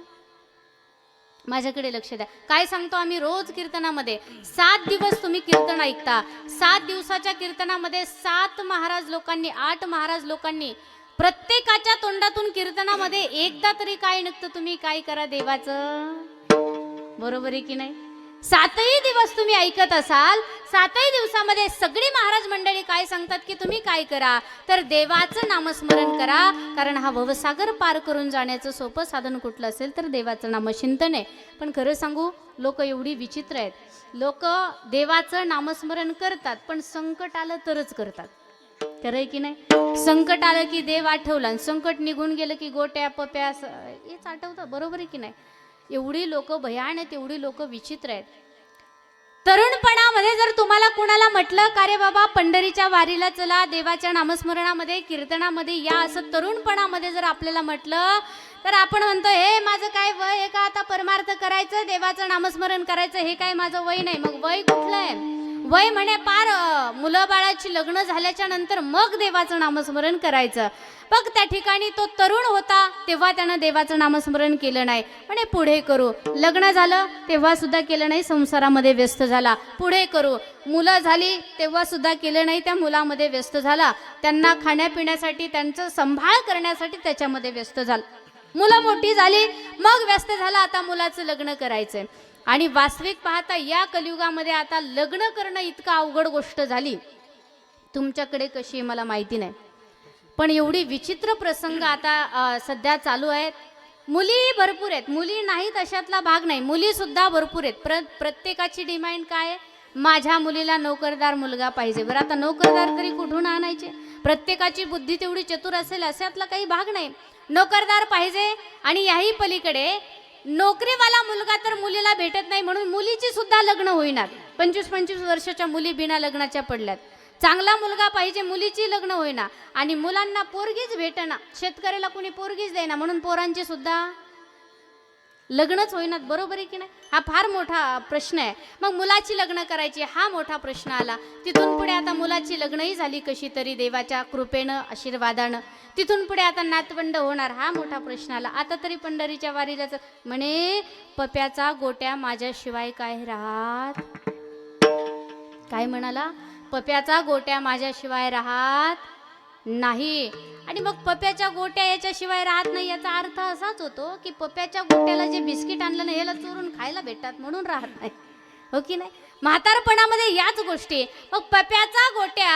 माझ्याकडे लक्ष द्या. काय सांगतो आम्ही रोज कीर्तनामध्ये? 7 दिवस तुम्ही कीर्तन ऐकता. 7 दिवसाच्या कीर्तनामध्ये 7 महाराज लोकांनी, 8 महाराज लोकांनी, प्रत्येकाच्या तोंडातून कीर्तनामध्ये एकदा तरी काय निघतं, तुम्ही काय करा देवाचं. बरोबर आहे की नाही? 7ही दिवस तुम्ही ऐकत असाल, 7ही दिवसामध्ये सगळी महाराज मंडळी काय सांगतात की तुम्ही काय करा, तर देवाचं नामस्मरण करा. कारण हा भवसागर पार करून जाण्याचं सोपं साधन कुठलं असेल तर देवाचं नामचिंतन आहे. पण खरं सांगू, लोक एवढी विचित्र आहेत. लोक देवाचं नामस्मरण करतात, पण संकट आलं तरच करतात. खरं आहे की नाही? संकट आलं की देव आठवला, आणि संकट निघून गेलं की गोट्या पप्या हेच आठवतं. बरोबर आहे की नाही? एवढी लोक भयान आहेत, एवढी लोक विचित्र आहेत. तरुणपणामध्ये जर तुम्हाला कुणाला म्हटलं का रे बाबा पंढरीच्या वारीला चला, देवाच्या नामस्मरणामध्ये कीर्तनामध्ये या, असं तरुणपणामध्ये जर आपल्याला म्हटलं तर आपण म्हणतो हे माझं काय वय आहे का आता परमार्थ करायचं, देवाचं नामस्मरण करायचं, हे काय माझं वय नाही. मग वय कुठलं आहे? वय म्हणे पार मुलं बाळाची लग्न झाल्याच्या नंतर मग देवाचं नामस्मरण करायचं. बघ त्या ठिकाणी तो तरुण होता तेव्हा त्यानं देवाचं नामस्मरण केलं नाही, म्हणे पुढे करू. लग्न झालं तेव्हा सुद्धा केलं नाही, संसारामध्ये व्यस्त झाला, पुढे करू. मुलं झाली तेव्हा सुद्धा केलं नाही, त्या मुलामध्ये व्यस्त झाला, त्यांना खाण्यापिण्यासाठी त्यांचं सांभाळ करण्यासाठी त्याच्यामध्ये व्यस्त झाला. मुलं मोठी झाली मग व्यस्त झाला, आता मुलाचं लग्न करायचंय. आणि वास्तविक पाहता या कलियुगामध्ये आता लग्न करणं इतका अवघड गोष्ट झाली. तुमच्याकडे कशी आहे मला माहिती नाही, पण एवढी विचित्र प्रसंग आता सध्या चालू आहेत. मुली भरपूर आहेत, मुली नाहीत अशातला भाग नाही, मुली सुद्धा भरपूर आहेत. प्रत्येकाची डिमांड काय आहे? माझ्या मुलीला नोकरदार मुलगा पाहिजे. बरं आता नोकरदार तरी कुठून आणायचे? प्रत्येकाची बुद्धी तेवढी चतुर असेल अशातला काही भाग नाही. नोकरदार पाहिजे आणि याही पलीकडे नोकरीवाला मुलगा तर मुलीला भेटत नाही, म्हणून मुलीची सुद्धा लग्न होईनात. 25-25 वर्षाच्या मुली बिना लग्नाच्या पडल्यात. चांगला मुलगा पाहिजे, मुलीची लग्न होईना आणि मुलांना पोरगीच भेटेना, शेतकऱ्याला कोणी पोरगीच देईना, म्हणून पोरांची सुद्धा लग्नच होईनात. बरोबर आहे की नाही? हा फार मोठा प्रश्न आहे. मग मुलाची लग्न करायची हा मोठा प्रश्न आला. तिथून पुढे आता मुलाची लग्नही झाली कशी तरी देवाच्या कृपेनं आशीर्वादानं. तिथून पुढे आता नातवंड होणार हा मोठा प्रश्न आला. आता तरी पंढरीच्या वारीला म्हणे पप्याचा गोट्या माझ्याशिवाय काय राहत. काय म्हणाला? पप्याचा गोट्या माझ्याशिवाय राहत नाही. आणि मग पप्याच्या गोट्या याच्याशिवाय राहत नाही याचा अर्थ असाच होतो की पप्याच्या गोट्याला जे बिस्किट आणलं ना याला चोरून खायला भेटतात म्हणून राहत नाही, हो की नाही? म्हातारपणामध्ये याच गोष्टी. मग पप्याचा गोट्या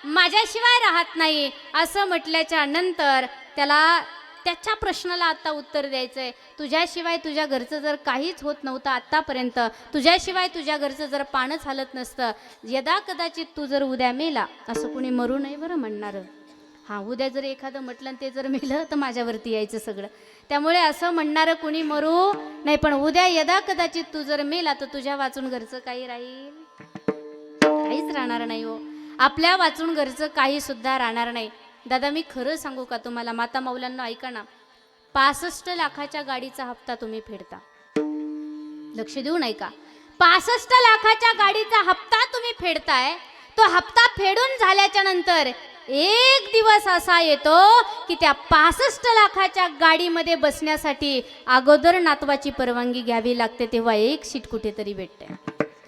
माझ्याशिवाय राहत नाही असं म्हटल्याच्या नंतर त्याला त्याच्या प्रश्नाला आता उत्तर द्यायचंय. तुझ्याशिवाय तुझ्या घरचं जर काहीच होत नव्हतं आत्तापर्यंत, तुझ्याशिवाय तुझ्या घरचं जर पानच हालत नसतं, यदा कदाचित तू जर उद्या मेला, असं कुणी मरू नये बरं म्हणणार. हां, उद्या जर एखादं म्हटलं ते जर मेलं तर माझ्यावरती यायचं सगळं. त्यामुळे असं म्हणणारं कुणी मरू नाही, पण उद्या यदा कदाचित तू जर मेला तर तुझ्या वाचून घरचं काही राहील? काहीच राहणार नाही हो. आपल्या वाचून घरचं काही सुद्धा राहणार नाही. दादा मी खरं सांगू का तुम्हाला, माता मौलांना ऐका ना, 65 लाखाच्या गाडीचा हप्ता तुम्ही फेडता. लक्ष देऊन ऐका, 65 लाखाच्या गाडीचा हप्ता तुम्ही फेडताय. तो हप्ता फेडून झाल्याच्या नंतर एक दिवस असा येतो की त्या 65 लाखाच्या गाडीमध्ये बसण्यासाठी अगोदर नातवाची परवानगी घ्यावी लागते, तेव्हा एक सीट कुठेतरी भेटते.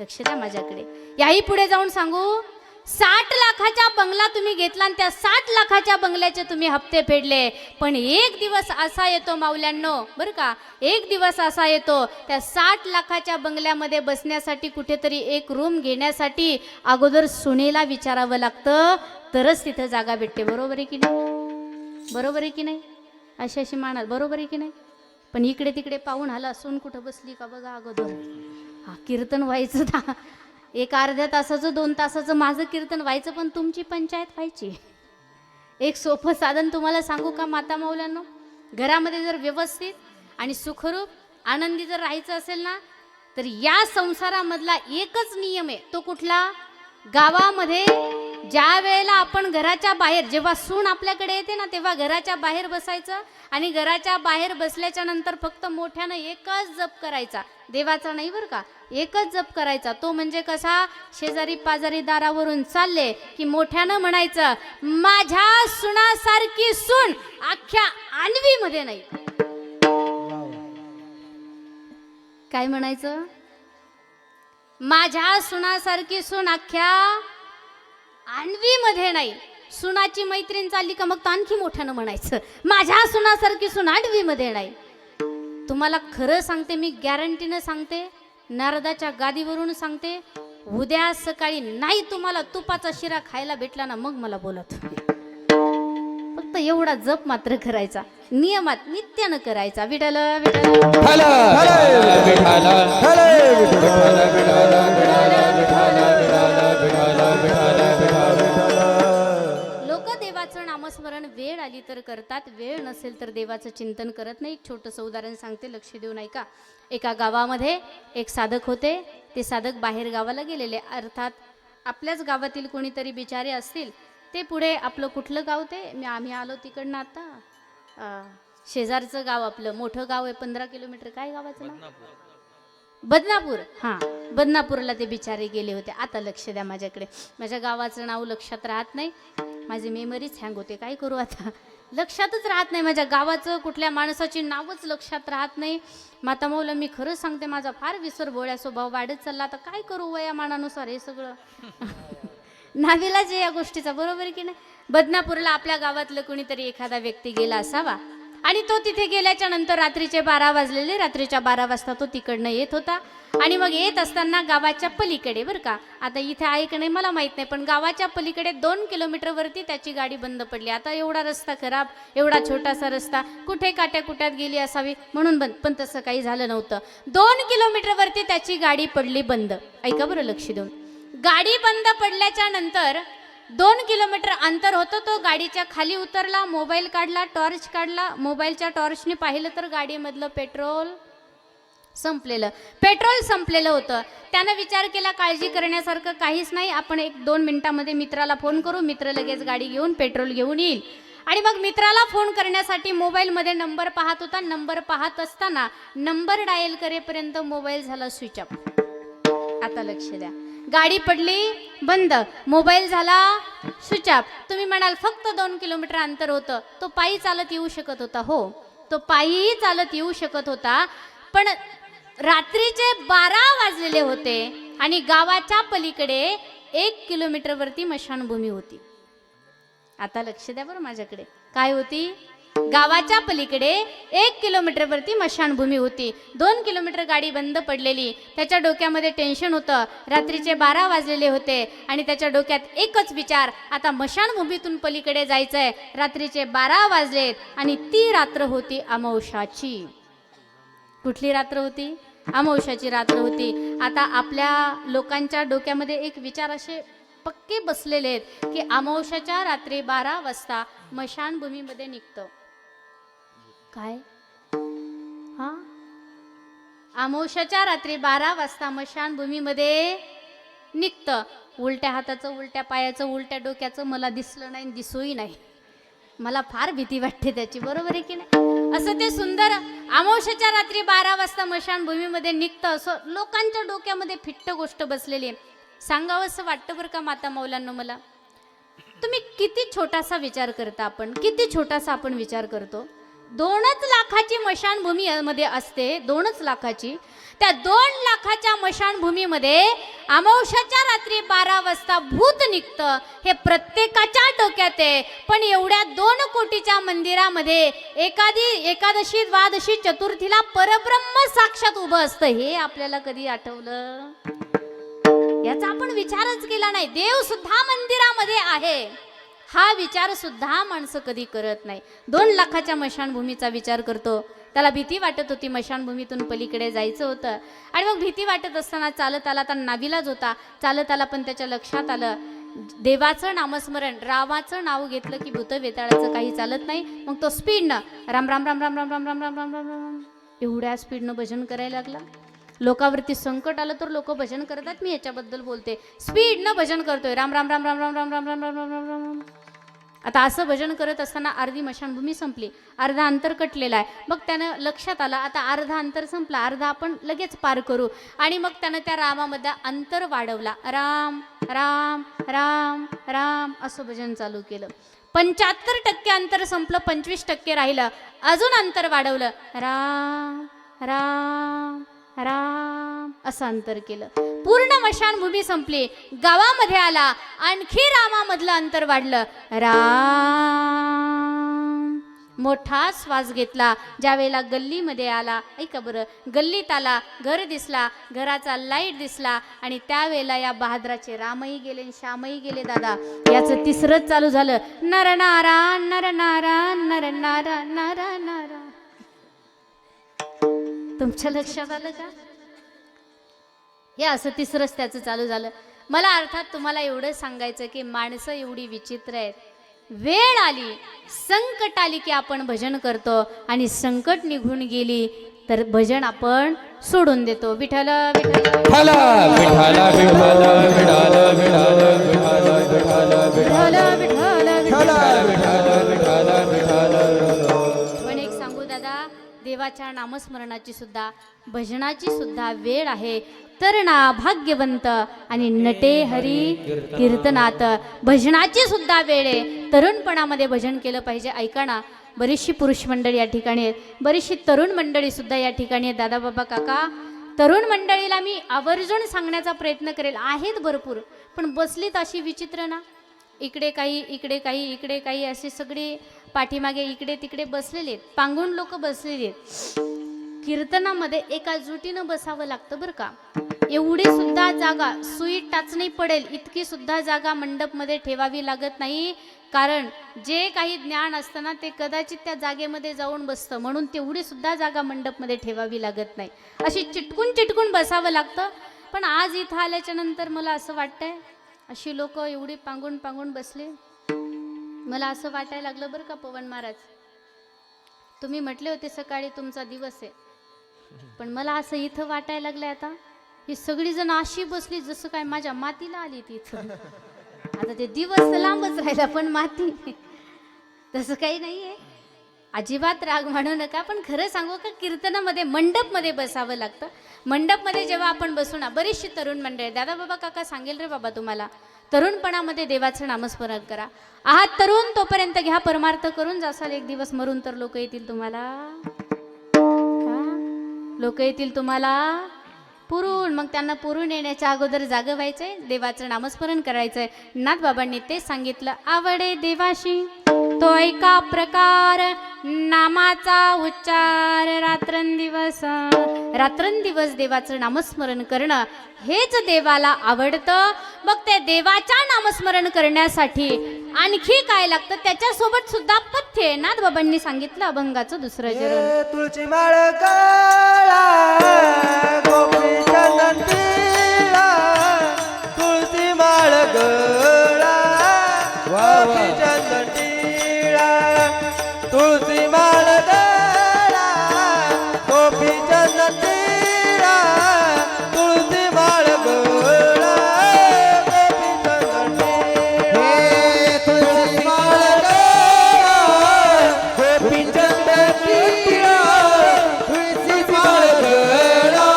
लक्ष द्या माझ्याकडे. याही पुढे जाऊन सांगू, 60 लाखाचा बंगला तुम्ही घेतला आणि त्या 60 लाखाच्या बंगल्याचे तुम्ही हप्ते फेडले, पण एक दिवस असा येतो माऊल्यांनो, बरं का, एक दिवस असा येतो त्या 60 लाखाच्या बंगल्यामध्ये बसण्यासाठी कुठेतरी एक रूम घेण्यासाठी अगोदर सुनेला विचारावं लागतं, तरच तिथं जागा भेटते. बरोबर आहे की नाही? बरोबर आहे की नाही? अशी मानाल, बरोबर आहे की नाही? पण इकडे तिकडे पाहून आला, सून कुठं बसली का बघा अगोदर. हा कीर्तन व्हायचं ना, एक अर्ध्या तासाचं 2 तासाचं माझं कीर्तन व्हायचं, पण तुमची पंचायत व्हायची. एक सोपं साधन तुम्हाला सांगू का माता मौलांनो, घरामध्ये जर व्यवस्थित आणि सुखरूप आनंदी जर राहायचं असेल ना, तर या संसारामधला एकच नियम आहे. तो कुठला? गावामध्ये ज्या वेळेला आपण घराच्या बाहेर, जेव्हा सून आपल्याकडे येते ना, तेव्हा घराच्या बाहेर बसायचं आणि घराच्या बाहेर बसल्याच्या नंतर फक्त मोठ्यानं एकच जप करायचा, देवाचा नाही बरं का, एकच जप करायचा. तो म्हणजे कसा? शेजारी पाजारी दारावरून चालले की मोठ्यानं म्हणायचं, माझ्या सुनासारखी सून अख्ख्या आणवीमध्ये नाही. काय म्हणायचं? माझ्या सुनासारखी सून अख्ख्या आणवीमध्ये नाही. सुनाची मैत्रीण चालली का मग तो आणखी मोठ्यानं म्हणायचं, माझ्या सुनासारखी सून आणवीमध्ये नाही. तुम्हाला खरं सांगते, मी गॅरंटीनं सांगते, नारदाच्या गादीवरून सांगते, उद्या सकाळी नाही तुम्हाला तुपाचा शिरा खायला भेटला ना, मग मला बोलत. फक्त एवढा जप मात्र करायचा, नियमात नित्यानं करायचा. विठ्ठल विठ्ठल लोक देवाचं नामस्मरण वेळ आली तर करतात, वेळ नसेल तर देवाचं चिंतन करत नाही. एक छोटंसं उदाहरण सांगते, लक्ष देऊन ऐका. एका गावामध्ये एक साधक होते. ते साधक बाहेर गावाला गेलेले, अर्थात आपल्याच गावातील कोणीतरी बिचारे असतील. ते पुढे, आपलं कुठलं गाव ते, आम्ही आलो तिकडनं आता, शेजारचं गाव, आपलं मोठं गाव आहे 15 किलोमीटर, काय गावाचं नाव, बदनापूर. हां, बदनापूरला ते बिचारे गेले होते. आता लक्ष द्या माझ्याकडे, माझ्या गावाचं नाव लक्षात राहत नाही, माझी मेमरीच हँग होते, काय करू आता, लक्षातच राहत नाही माझ्या गावाचं, कुठल्या माणसाची नावच लक्षात राहत नाही. माता मौला, मी खरंच सांगते, माझा फार विसरभोळ्या स्वभाव वाढत चालला. आता काय करू वयामानानुसार हे सगळं नावीलाज आहे या गोष्टीचा, बरोबर आहे की नाही. बदनापूरला आपल्या गावातलं कोणीतरी एखादा व्यक्ती गेला असावा आणि तो तिथे गेल्याच्या नंतर रात्रीचे 12 वाजलेले. रात्रीच्या 12 वाजता तो तिकडनं येत होता आणि मग येत असताना गावाच्या पलीकडे, बरं का, आता इथे आहे का नाही मला माहीत नाही, पण गावाच्या पलीकडे 2 किलोमीटरवरती त्याची गाडी बंद पडली. आता एवढा रस्ता खराब, एवढा छोटासा रस्ता, कुठे काट्या कुट्यात गेली असावी म्हणून बंद, पण तसं काही झालं नव्हतं. 2 किलोमीटरवरती त्याची गाडी पडली बंद. ऐका बरं लक्ष देऊन, गाडी बंद पडल्याच्या नंतर 2 किलोमीटर अंतर होतं, तो गाडीच्या खाली उतरला, मोबाईल काढला, टॉर्च काढला, मोबाईलच्या टॉर्चने पाहिलं तर गाडीमधलं पेट्रोल संपलेलं होतं. त्यानं विचार केला, काळजी करण्यासारखं काहीच नाही, आपण 1-2 मिनिटामध्ये मित्राला फोन करू, मित्र लगेच गाडी घेऊन पेट्रोल घेऊन येईल. आणि मग मित्राला फोन करण्यासाठी मोबाईलमध्ये नंबर पाहत होता. नंबर पाहत असताना नंबर डायल करेपर्यंत मोबाईल झाला स्विच ऑफ. आता लक्ष द्या, गाडी पडली बंद, मोबाईल झाला स्विच ऑफ. तुम्ही म्हणाल फक्त 2 किलोमीटर अंतर होतं, तो पायी चालत येऊ शकत होता. हो, तो पायी चालत येऊ शकत होता, पण रात्रीचे 12 वाजलेले होते आणि गावाच्या पलीकडे 1 किलोमीटरवरती मशानभूमी होती. आता लक्ष द्या बरं माझ्याकडे, काय होती, गावाच्या पलीकडे 1 किलोमीटरवरती मशानभूमी होती. 2 किलोमीटर गाडी बंद पडलेली. त्याच्या डोक्यामध्ये टेन्शन होतं, रात्रीचे 12 वाजलेले होते आणि त्याच्या डोक्यात एकच विचार, आता मशानभूमीतून पलीकडे जायचंय. रात्रीचे 12 वाजलेत आणि ती रात्र होती अमावस्याची. कुठली रात्र होती, अमावस्याची रात्र होती. आता आपल्या लोकांच्या डोक्यामध्ये एक विचार असे पक्के बसलेले आहेत की अमावस्याच्या रात्री 12 वाजता मशानभूमीमध्ये निघतं काय, हा, अमावस्याच्या रात्री 12 वाजता मशानभूमीमध्ये निघतं. उलट्या हाताचं, उलट्या पायाचं, उलट्या डोक्याचं मला दिसलं नाही, दिसूही नाही, मला फार भीती वाटते त्याची, बरोबर आहे की नाही. असं ते सुंदर अमावस्याच्या रात्री 12 वाजता मशानभूमीमध्ये निघतं, असं लोकांच्या डोक्यामध्ये फिट्ट गोष्ट बसलेली आहे. सांगावं असं वाटतं बरं का माता मौलांनो मला, तुम्ही किती छोटासा विचार करता, आपण किती छोटासा आपण विचार करतो. 2 लाखाची मशानभूमी मध्ये असते, 2 लाखाची, त्या 2 लाखाच्या मशानभूमीमध्ये अमावस्याच्या रात्री 12 वाजता भूत निघतं, हे प्रत्येकाच्या डोक्यात आहे. पण एवढ्या 2 कोटीच्या मंदिरामध्ये एकादशी, द्वादशी, चतुर्थीला परब्रह्म साक्षात उभं असतं, हे आपल्याला कधी आठवलं, याचा आपण विचारच केला नाही. देव सुद्धा मंदिरामध्ये आहे, हा विचार सुद्धा माणसं कधी करत नाही. 2 लाखाच्या मशानभूमीचा विचार करतो. त्याला भीती वाटत होती, मशानभूमीतून पलीकडे जायचं होतं. आणि मग भीती वाटत असताना चालत आला, तर नाविलाज होता, चालत आला. पण त्याच्या लक्षात आलं, देवाचं नामस्मरण, रामाचं नाव घेतलं की भूत वेताळाचं काही चालत नाही. मग तो स्पीडनं राम राम राम राम राम राम राम राम राम राम राम एवढ्या स्पीडनं भजन करायला लागला. लोकावरती संकट आलं तर लोक भजन करतात, मी याच्याबद्दल बोलते. स्पीडनं भजन करतोय, राम राम राम राम राम राम राम राम राम राम राम राम. आता असं भजन करत असताना अर्धी मशानभूमी संपली, अर्धा अंतर कटलेला आहे. मग त्यानं लक्षात आलं, आता अर्धा अंतर संपला, अर्धा आपण लगेच पार करू. आणि मग त्यानं त्या रामामध्ये अंतर वाढवला, राम राम राम राम असं भजन चालू केलं. 75% अंतर संपलं, 25% राहिलं. अजून अंतर वाढवलं, राम राम राम असं अंतर केलं. पूर्ण मशानभूमी संपली, गावामध्ये आला, आणखी रामामधलं अंतर वाढलं, राम. मोठा श्वास घेतला. ज्या वेळेला गल्लीमध्ये आला, ऐका बरं, गल्लीत आला, घर दिसला, घराचा लाईट दिसला, आणि त्यावेळेला या बहादराचे रामही गेले, श्यामही गेले. दादा, याचं तिसरंच चालू झालं, नर नारायण नर नारायण नर नारायण नर नारायण. तुमच्या लक्षात आलं का, हे असं तिसरंच त्याचं चालू झालं. मला अर्थात तुम्हाला एवढं सांगायचं की माणसं एवढी विचित्र आहेत वेळ आली, संकट आली की आपण भजन करतो आणि संकट निघून गेली तर भजन आपण सोडून देतो. विठ्ठल विठ्ठल विठाला विठाला विठाला विठाला विठाला विठाला विठाला विठ्ठल विठ्ठल विठाला विठाला विठाला विठाला. पण एक सांगू दादा, देवाच्या नामस्मरणाची सुद्धा भजनाची सुद्धा वेळ आहे. तरणा भाग्यवंत आणि नटे हरी कीर्तनात भजनाची सुद्धा वेळ आहे. तरुणपणामध्ये भजन केलं पाहिजे. ऐका ना, बरीचशी पुरुष मंडळी या ठिकाणी आहेत, बरीचशी तरुण मंडळी सुद्धा या ठिकाणी आहेत. दादा बाबा काका, तरुण मंडळीला मी आवर्जून सांगण्याचा प्रयत्न करेल. आहेत भरपूर, पण बसलीत अशी विचित्र ना, इकडे काही इकडे काही इकडे काही असे सगळे पाठीमागे इकडे तिकडे बसलेले आहेत, पांगुण लोक बसलेले आहेत. कीर्तनामध्ये एका जुटीनं बसावं लागतं बरं का. एवढी सुद्धा जागा सुई टाचणी पडेल इतकी सुद्धा जागा मंडपमध्ये ठेवावी लागत नाही. कारण जे काही ज्ञान असतं ना ते कदाचित त्या जागेमध्ये जाऊन बसतं, म्हणून तेवढी सुद्धा जागा मंडपमध्ये ठेवावी लागत नाही. अशी चिटकून चिटकून बसावं लागतं. पण आज इथं आल्याच्या नंतर मला असं वाटतंय, अशी लोक एवढी पांगून पांगून बसले, मला असं वाटायला लागलं बरं का. पवन महाराज, तुम्ही म्हटले होते सकाळी तुमचा दिवस आहे, पण मला असं इथं वाटायला लागलंय आता ही सगळी जण अशी बसली जसं काय माझ्या मातीला आली ती इथं. आता ते दिवस तर लांबच राहिला, पण माती तसं काही नाहीये. अजिबात राग म्हणू नका. पण खरं सांगू का, कीर्तनामध्ये मंडपमध्ये बसावं लागतं. मंडपमध्ये जेव्हा आपण बसू ना, बरीचशी तरुण मंडळी, दादा बाबा काका सांगेल रे बाबा तुम्हाला, तरुणपणामध्ये देवाचं नामस्मरण करा. आहात तरुण तोपर्यंत घ्या परमार्थ करून, जासाल एक दिवस मरून तर लोक येतील तुम्हाला, लोक येतील तुम्हाला पुरून. मग त्यांना पुरून येण्याच्या अगोदर जागं व्हायचंय, देवाचं नामस्मरण करायचंय. नाथबाबांनी तेच सांगितलं, आवडे देवाशी तो एका प्रकार, नामाचा उच्चार रात्रंदिवस. रात्रंदिवस देवाचं नामस्मरण करणं हेच देवाला आवडतं. मग ते देवाच्या नामस्मरण करण्यासाठी आणखी काय लागतं, त्याच्यासोबत सुद्धा पथ्य आहे. नाथबाबांनी सांगितलं अभंगाचं दुसरं चरण, तुळची माळ काळा गोपी चंदन पिळा, तुळची माळ गळा गोपी चंदन टिळा, तुळची माळ गळा गोपी चंदन टिळा, तुळची माळ गळा गोपी चंदन टिळा, तुळची माळ गळा गोपी चंदन टिळा, तुळची माळ गळा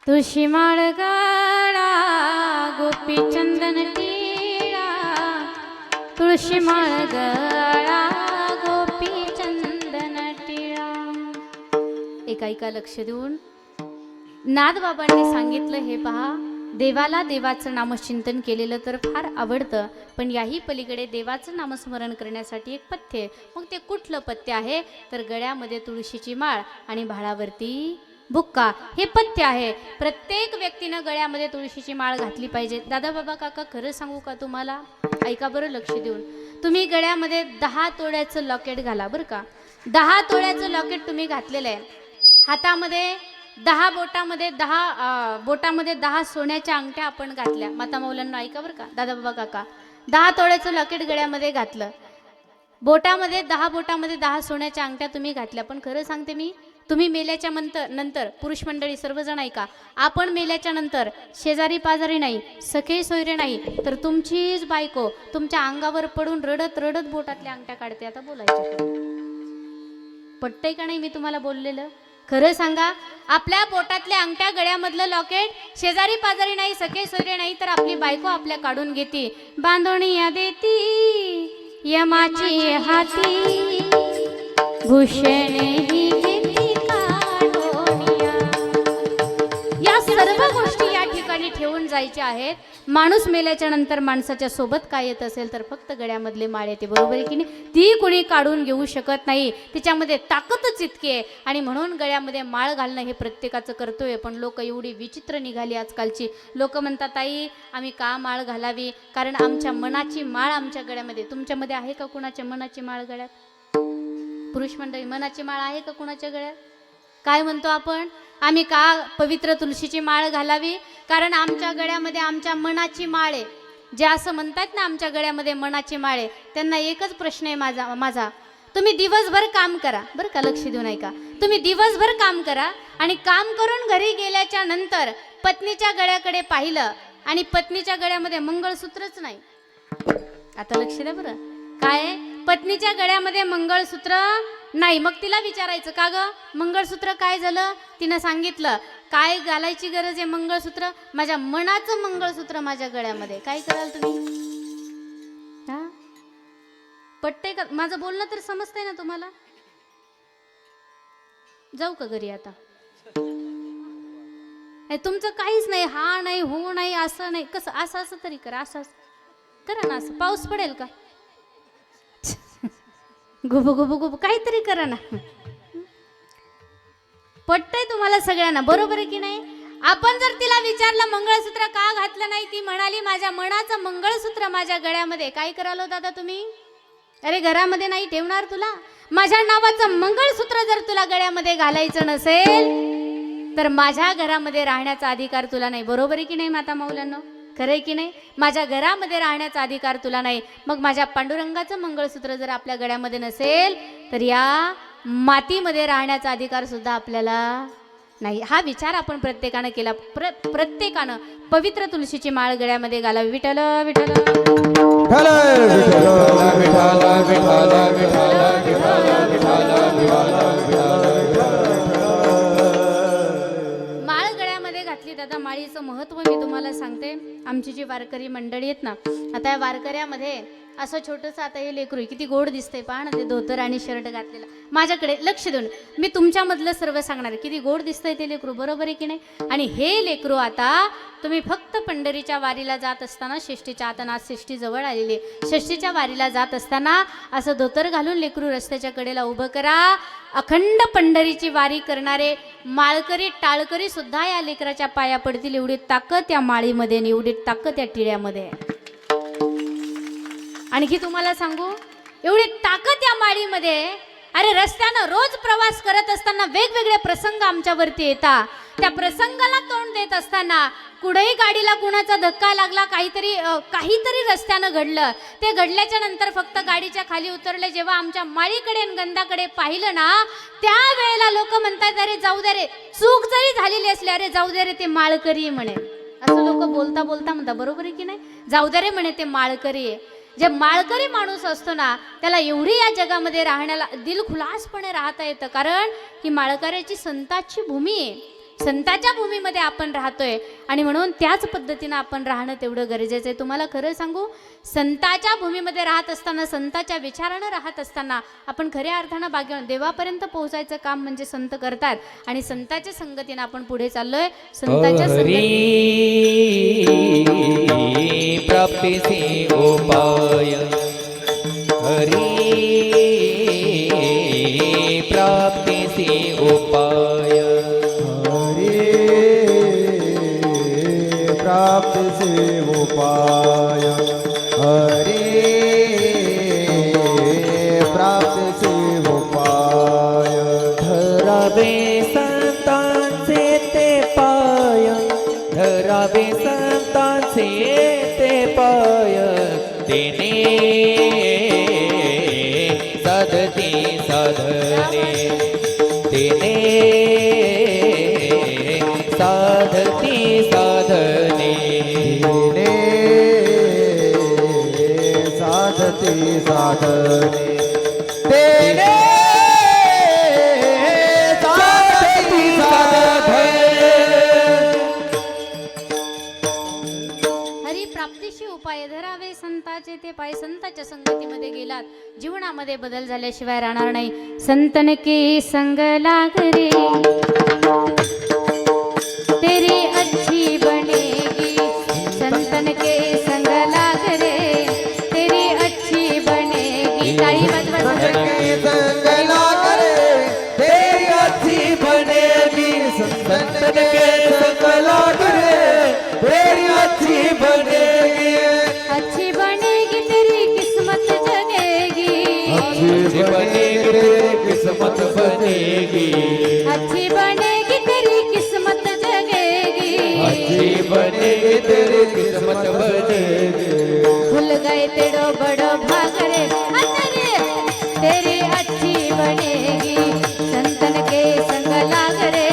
तुळशी माळ गळा गोपी चंदन टिळा, तुळशी माळ गळा गोपी चंदन टिळा. एका लक्ष देऊन नाथबाबांनी सांगितलं, हे पहा, देवाला देवाचं नामचिंतन केलेलं तर फार आवडतं, पण याही पलीकडे देवाचं नामस्मरण करण्यासाठी एक पथ्य आहे. मग ते कुठलं पथ्य आहे तर गळ्यामध्ये तुळशीची माळ आणि भाळावरती बुक्का, हे पथ्य आहे. प्रत्येक व्यक्तीनं गळ्यामध्ये तुळशीची माळ घातली पाहिजे. दादा बाबा काका खरं सांगू का तुम्हाला, ऐका बरं लक्ष देऊन. तुम्ही गळ्यामध्ये 10 तोळ्याचं लॉकेट घाला बरं का. 10 तोळ्याचं लॉकेट तुम्ही घातलेलं आहे. हातामध्ये 10 बोटामध्ये 10 सोन्याच्या अंगठ्या आपण घातल्या. माता मौलांना ऐका बरं का, दादा बाबा काका. 10 तोळ्याचं लॉकेट गळ्यामध्ये घातलं. बोटामध्ये 10 सोन्याच्या अंगठ्या तुम्ही घातल्या. पण खरं सांगते मी, तुम्ही मेल्याच्या नंतर पुरुष मंडळी सर्वजण ऐका, आपण मेल्याच्या नंतर शेजारी पाजारी नाही, सखे सोयरे नाही, तर तुमचीच बायको तुमच्या अंगावर पडून रडत रडत बोटातल्या अंगठ्या काढते. आता बोलायचं पटतंय का नाही मी तुम्हाला बोललेलं? खरं सांगा, आपल्या बोटातल्या अंगठ्या गळ्यामधलं लॉकेट शेजारी पाजारी नाही, सखे सोयरे नाही, तर आपली बायको आपल्या काढून घेते. बांधोणिया देती यमाची हाती, भूषणे ही घेती काढोनिया. या सर्व गोष्टी या ठिकाणी ठेवून जायच्या आहेत. माणूस मेल्याच्या नंतर माणसाच्या सोबत काय येत असेल तर फक्त गळ्यामधले माळ येते. बरोबर आहे की नाही? ती कुणी काढून घेऊ शकत नाही. तिच्यामध्ये ताकदच इतकी आहे. आणि म्हणून गळ्यामध्ये माळ घालणं हे प्रत्येकाचं कर्तव्य आहे. पण लोक एवढी विचित्र निघाली आजकालची. लोक म्हणतात, ताई आम्ही का माळ घालावी, कारण आमच्या मनाची माळ आमच्या गळ्यामध्ये. तुमच्यामध्ये आहे का कुणाच्या मनाची माळ गळ्यात? पुरुष मंडळी, मनाची माळ आहे का कुणाच्या गळ्यात? काय म्हणतो आपण, आम्ही का पवित्र तुळशीची माळ घालावी, कारण आमच्या गळ्यामध्ये आमच्या मनाची माळ आहे. जे असं म्हणतात ना आमच्या गळ्यामध्ये मनाची माळ आहे, त्यांना एकच प्रश्न आहे माझा. तुम्ही दिवसभर काम करा बरं का, लक्ष देऊन ऐका. तुम्ही दिवसभर काम करा आणि काम करून घरी गेल्याच्या नंतर पत्नीच्या गळ्याकडे पाहिलं आणि पत्नीच्या गळ्यामध्ये मंगळसूत्रच नाही. आता लक्ष द्या बरं, काय पत्नीच्या गळ्यामध्ये मंगळसूत्र नाही. मग तिला विचारायचं, का ग मंगळसूत्र काय झालं? तिनं सांगितलं, काय घालायची गरज आहे मंगळसूत्र, माझ्या मनाचं मंगळसूत्र माझ्या गळ्यामध्ये. काय कराल तुम्ही? हा, पटतंय का? माझं बोलणं तर समजतंय ना तुम्हाला? जाऊ का घरी आता? तुमचं काहीच नाही, हा नाही, हो नाही, असं नाही, कसं असं तरी करा, असं करा ना. असं पाऊस पडेल का? गुबू काहीतरी करा ना. पटतंय तुम्हाला सगळ्यांना, बरोबर आहे की नाही? आपण जर तिला विचारलं मंगळसूत्र का घातलं नाही, ती म्हणाली माझ्या मनाचं मंगळसूत्र माझ्या गळ्यामध्ये. काय करालो दादा तुम्ही? अरे घरामध्ये नाही ठेवणार तुला? माझ्या नावाचं मंगळसूत्र जर तुला गळ्यामध्ये घालायचं नसेल तर माझ्या घरामध्ये राहण्याचा अधिकार तुला नाही. बरोबर आहे की नाही माता मौलांनो? खरं आहे की नाही? माझ्या घरामध्ये राहण्याचा अधिकार तुला नाही. मग माझ्या पांडुरंगाचं मंगळसूत्र जर आपल्या गळ्यामध्ये नसेल तर या मातीमध्ये राहण्याचा अधिकार सुद्धा आपल्याला नाही. हा विचार आपण प्रत्येकानं केला. प्रत्येकानं पवित्र तुळशीची माळ गळ्यामध्ये घालावी. विठ्ठल विठ्ठल माळ गळ्यामध्ये घातली. दादा माळीचं महत्त्व मी तुम्हाला सांगते. आमची जी वारकरी मंडळी आहेत ना, आता या वारकऱ्यामध्ये असं छोटंसं, आता हे लेकरू किती गोड दिसतंय, पहा ना, ते धोतर आणि शर्ट घातलेलं. माझ्याकडे लक्ष देऊन मी तुमच्यामधलं सर्व सांगणार, किती गोड दिसतंय ते लेकरू. बरोबर आहे की नाही? आणि हे लेकरू आता तुम्ही फक्त पंढरीच्या वारीला जात असताना, षष्ठीच्या, आता आज षष्ठी जवळ आलेली, षष्ठीच्या वारीला जात असताना असं धोतर घालून लेकरू रस्त्याच्या कडेला उभं करा. अखंड पंढरीची वारी करणारे माळकरी टाळकरी सुद्धा या लेकराच्या पाया पडतील. एवढी ताकद या माळीमध्ये आणि एवढी ताकद या टिळ्यामध्ये. आणखी तुम्हाला सांगू, एवढी ताकद या माळीमध्ये. अरे रस्त्यानं रोज प्रवास करत असताना वेगवेगळे प्रसंग आमच्यावरती येतात. त्या प्रसंगाला तोंड देत असताना कुठेही गाडीला कुणाचा धक्का लागला, काहीतरी रस्त्यानं घडलं. ते घडल्याच्या नंतर फक्त गाडीच्या खाली उतरले, जेव्हा आमच्या माळीकडे आणि गंधाकडे पाहिलं ना, त्यावेळेला लोक म्हणतात, अरे जाऊ दे रे, चूक जरी झालेली असली, अरे जाऊ दे रे, ते माळकरी म्हणे. असं लोक बोलता बोलता म्हणतात. बरोबर आहे की नाही? जाऊ दे रे म्हणे, ते माळकरी आहे. जे माळकरी माणूस असतो ना, त्याला एवढी या जगामध्ये राहण्याला दिलखुलासपणे राहता येतं, कारण ही माळकऱ्याची संताची भूमी आहे. संताच्या भूमीमध्ये आपण राहतोय आणि म्हणून त्याच पद्धतीनं आपण राहणं तेवढं गरजेचं आहे. तुम्हाला खरं सांगू, संताच्या भूमीमध्ये राहत असताना, संताच्या विचारानं राहत असताना आपण खऱ्या अर्थानं देवापर्यंत पोहोचायचं काम म्हणजे संत करतात आणि संताच्या संगतीनं आपण पुढे चाललोय. संताच्या हरी प्राप्तीचे उपाय, हरी प्राप्तीचे उपाय, प्राप्तीचे उपाय, हरे प्राप्तीचे उपाय. धरावे संतांचे ते पाय, धरावे संतांचे ते पाय, तेने साधती साधने, तेने साधती साधने, साधती साधने, तेने साधती साधने. हरी प्राप्तीशी उपाय, धरावे संताचे ते पाय. संताच्या संगतीमध्ये गेलात, जीवनामध्ये बदल झाल्याशिवाय राहणार नाही. संतन के संग लाग रे, तेरी अच्छी बनेगी. संतन के संग लाग रे, तेरी अच्छी बनेगी. ताळी वाजवा संतन के संग लाग रे, तेरी अच्छी बनेगी. संतन के संग लाग रे, तेरी अच्छी बनेगी. अच्छी बनेगी तेरी किस्मत जगेगी. अच्छी बनेगी तेरी किस्मत बनेगी. अच्छी बनेगी तेरी किस्मत जगेगी. अच्छी बनेगी तेरी किस्मत बनेगी. भूल गए तेरो बड़ो भाग रे, अरे तेरी अच्छी बनेगी. संतन के संग लाग रे,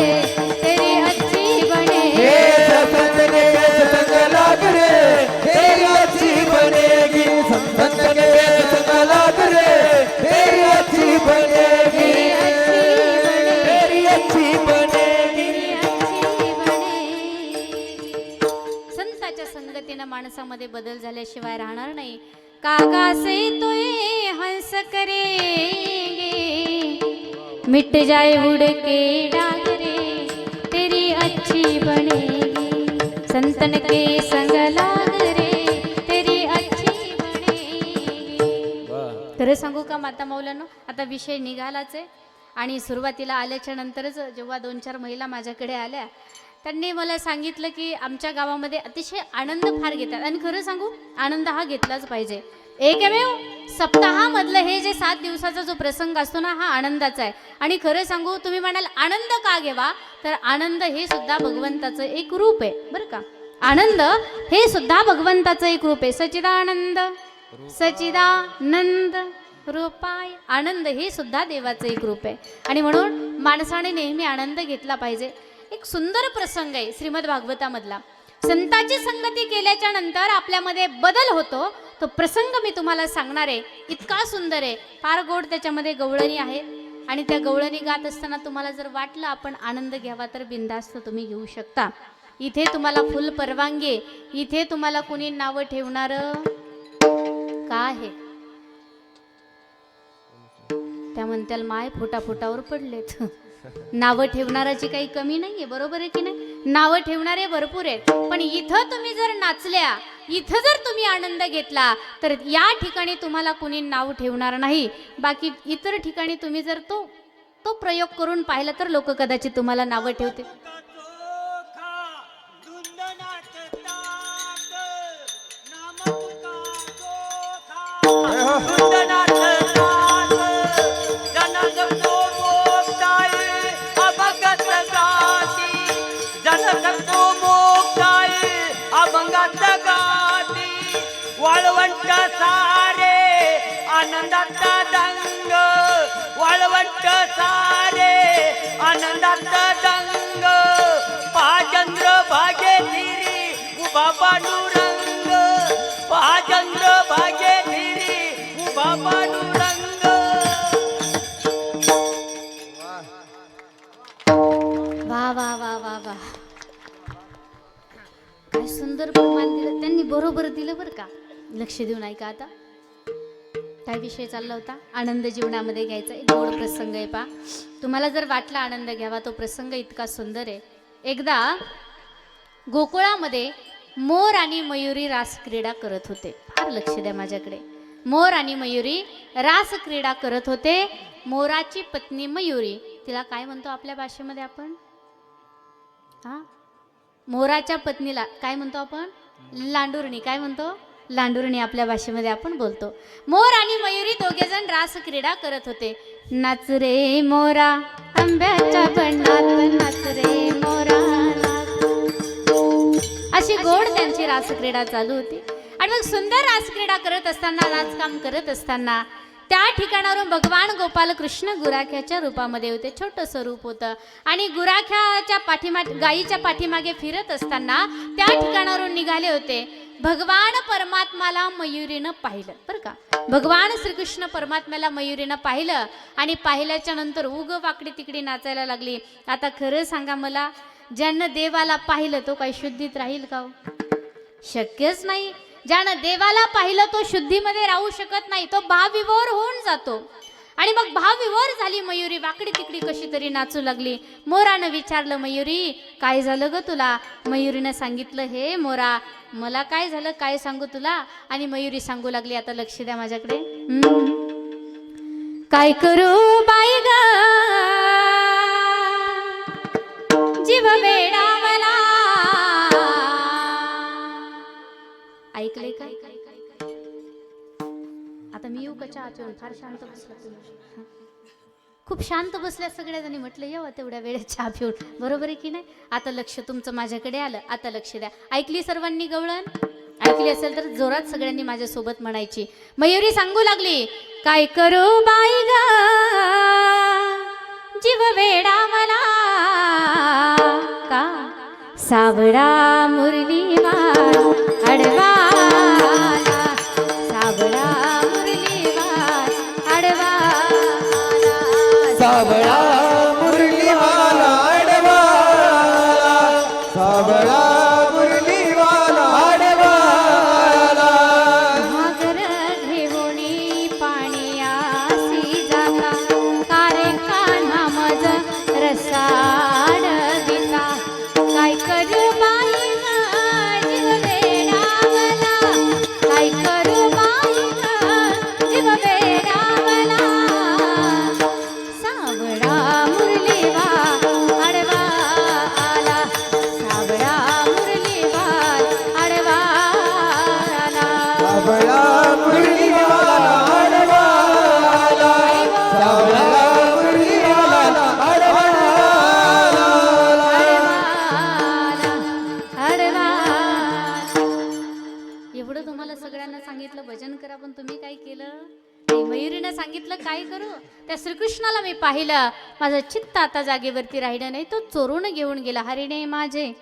तेरी अच्छी बनेगी. संतन के संग लाग रे, तेरी अच्छी बनेगी. संतन के संग लाग रे, तेरी अच्छी बनेगी. तेरी अच्छी बनेगी. संताच्या संगतीनं माणसामध्ये बदल झाल्याशिवाय राहणार नाही. कागा से तोय हंस करेंगे, मिट जाए उड़ के डाग रे, तेरी अच्छी बनेगी. संतन के संग लाग रे, तेरी अच्छी बनेगी. खरं सांगू का माता मौलानो, आता विषय निघालाच आहे आणि सुरुवातीला आल्याच्या नंतरच जेव्हा 2-4 महिला माझ्याकडे आल्या, त्यांनी मला सांगितलं की आमच्या गावामध्ये अतिशय आनंद फार घेतात आणि खरं सांगू, आनंद हा घेतलाच पाहिजे. एकमेव सप्ताहामधलं हे जे 7 दिवसाचा जो प्रसंग असतो ना, हा आनंदाचा आहे. आणि खरं सांगू, तुम्ही म्हणाल आनंद का घ्यावा, तर आनंद हे सुद्धा भगवंताचं एक रूप आहे बरं का. आनंद हे सुद्धा भगवंताचं एक रूप आहे. सच्चिदानंद सच्चिदानंद रूपाय, आनंद हे सुद्धा देवाचं एक रूप आहे आणि म्हणून माणसाने नेहमी आनंद घेतला पाहिजे. एक सुंदर प्रसंग आहे श्रीमद भागवतामधला. संताची संगती केल्याच्या नंतर आपल्यामध्ये बदल होतो, तो प्रसंग मी तुम्हाला सांगणार आहे. इतका सुंदर आहे, फार गोड त्याच्यामध्ये गवळणी आहे आणि त्या गवळणी गात असताना तुम्हाला जर वाटलं आपण आनंद घ्यावा तर बिनधास्त तुम्ही घेऊ शकता. इथे तुम्हाला फुल परवानगी आहे. इथे तुम्हाला कुणी नावं ठेवणार का आहे? त्या म्हणत्याल माय फुटाफुटावर पडलेत. नावं ठेवणाराची काही कमी नाहीये, बरोबर आहे की नाही? नावं ठेवणारे भरपूर आहेत, पण इथं तुम्ही जर नाचल्या, इथं जर तुम्ही आनंद घेतला, तर या ठिकाणी तुम्हाला कुणी नाव ठेवणार नाही. बाकी इतर ठिकाणी तुम्ही जर तो प्रयोग करून पाहिला तर लोक कदाचित तुम्हाला नावं ठेवते. वाळवंट सारे आनंदाचा दंग, वाळवंट सारे आनंदाचा दंग. पाचंद्र भागे धीरी उभा पांडुरंग, पाचंद्र भागे धीरी उभा पांडुरंग. वा वा वा वा वा, काय सुंदर प्रमाण दिलं त्यांनी, बरोबर दिलं बरं का. लक्ष देऊन ऐका आता. काय विषय चालला होता? आनंद जीवनामध्ये घ्यायचा एक गोड प्रसंग आहे पा. तुम्हाला जर वाटला आनंद घ्यावा, तो प्रसंग इतका सुंदर आहे. एकदा गोकुळामध्ये मोर आणि मयुरी रास क्रीडा करत होते. फार लक्ष द्या माझ्याकडे. मोर आणि मयुरी रास क्रीडा करत होते. मोराची पत्नी मयुरी, तिला काय म्हणतो आपल्या भाषेमध्ये आपण? हा, मोराच्या पत्नीला काय म्हणतो आपण? लांडुरणी. काय म्हणतो? लांडुरणी आपल्या भाषेमध्ये आपण बोलतो. मोर आणि मयुरी दोघे जण रास क्रीडा करत होते. नाच रे मोरा आंब्याच्या बन्नात, नाच रे मोरा नाच. अशी गोड त्यांची रास क्रीडा चालू होती. आणि मग सुंदर रास क्रीडा करत असताना, नाचकाम करत असताना त्या ठिकाणावरून भगवान गोपाल कृष्ण गुराख्याच्या रूपामध्ये होते. छोटंसं रूप होतं आणि गुराख्याच्या पाठीमागे, गायीच्या पाठीमागे फिरत असताना त्या ठिकाणावरून निघाले होते. भगवान परमात्माला मयुरीनं पाहिलं बरं का. भगवान श्रीकृष्ण परमात्म्याला मयुरीनं पाहिलं आणि पाहिल्याच्या नंतर उग वाकडी तिकडी नाचायला लागली. आता खरं सांगा मला, ज्यानं देवाला पाहिलं तो काही शुद्धीत राहील का? शक्यच नाही. ज्यानं देवाला पाहिलं तो शुद्धीमध्ये राहू शकत नाही, तो भावविभोर होऊन जातो. आणि मग भावविभोर झाली मयुरी, वाकडी तिकडी कशी तरी नाचू लागली. मोरानं विचारलं, मयुरी काय झालं ग तुला? मयुरीनं सांगितलं, हे मोरा मला काय झालं, काय सांगू तुला? आणि मयुरी सांगू लागली. आता लक्ष द्या माझ्याकडे. काय करू बाई ग जीव वेडावला. ऐकले का? आता मी येऊ का चहा पिऊन? फार शांत बसला तुम्ही, खूप शांत बसल्या सगळ्याजणी. म्हटलं येऊ तेवढ्या वेळेत चहा पिऊन, बरोबर आहे की नाही? आता लक्ष तुमचं माझ्याकडे आलं. आता लक्ष द्या. ऐकली सर्वांनी गवळण? ऐकली असेल तर जोरात सगळ्यांनी माझ्यासोबत म्हणायची. मयुरी सांगू लागली, काय करू बाई ग जीव वेडा मला, का सावळा मुरलीवाला अडवाला, सावळा मुरलीवाला अडवाला, सावळा मुरलीवाला अडवाला, सावळा मुरलीवाला अडवाला. घागर घेऊनी पाण्यासी जाता, कारे कान्हा मज रसाड दिता. काय करू बाई जीव वेडावला, काय करू बाई जीव वेडावला, सावळा मुरलीवा अडवाला, सावळा मुरलीवा अडवाला, सावळा मुरलीवाला अडवाला, सावळा मुरलीवाला अडवाला. एवढं तुम्हाला सगळ्यांना सांगितलं भजन करा, पण तुम्ही काय केलं? नाही, मयुरीनं सांगितलं काय करू? त्या श्रीकृष्णाला मी पाहिलं, माझं चित्त आता जागेवरती राहिलं नाही, तो चोरून घेऊन गेला. हरिणे माझे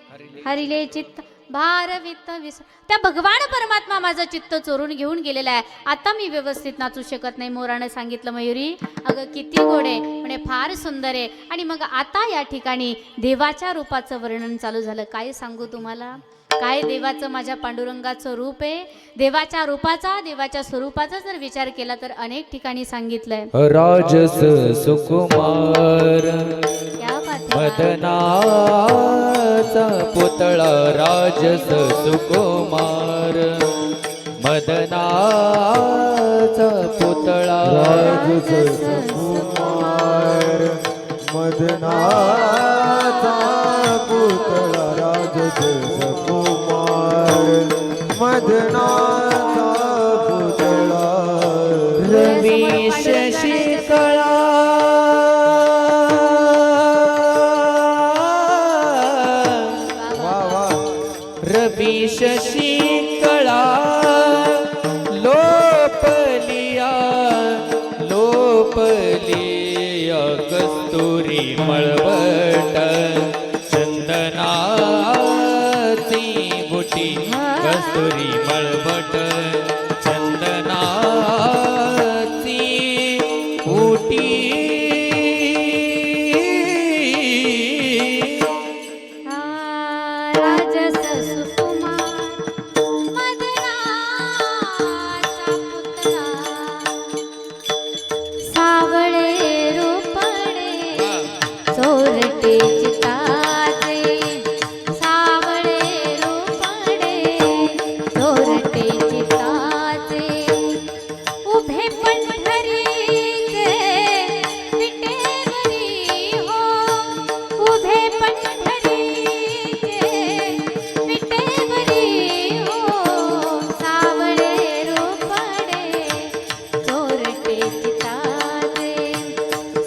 हरिले चित्त भारवित विस. त्या भगवान परमात्मा माझं चित्त चोरून घेऊन गेलेला आहे. आता मी व्यवस्थित नाचू शकत नाही. मोरानं सांगितलं, मयुरी अगं किती गोड आहे, म्हणे फार सुंदर आहे. आणि मग आता या ठिकाणी देवाच्या रूपाचं वर्णन चालू झालं. काय सांगू तुम्हाला, काय देवाचं माझ्या पांडुरंगाचं रूप आहे. देवाच्या रूपाचा, देवाच्या स्वरूपाचा जर विचार केला तर अनेक ठिकाणी सांगितलंय. राजस सुकुमार क्या बात है. मदनाचा पुतळा, राजस सुकुमार मदनाचा पुतळा, राजस सुकुमार मदनाचा पुतळा, राजस सुकुमार मदनाचा पुतळा. रवी शशिकळा वा वा. रवी शशिकळा लोपलिया, लोपलिया कस्तुरी मळवट, चंदनाची बुटी कस्तुरी मळवट, चंदनाची बुटी चोरटे चिताचे सावळे रूपडे चोरटे चिताचे उभे पंढरीचे विटेवरी हो उभे पंढरीचे विटेवरी हो सावळे रूपडे चोरटे चिताचे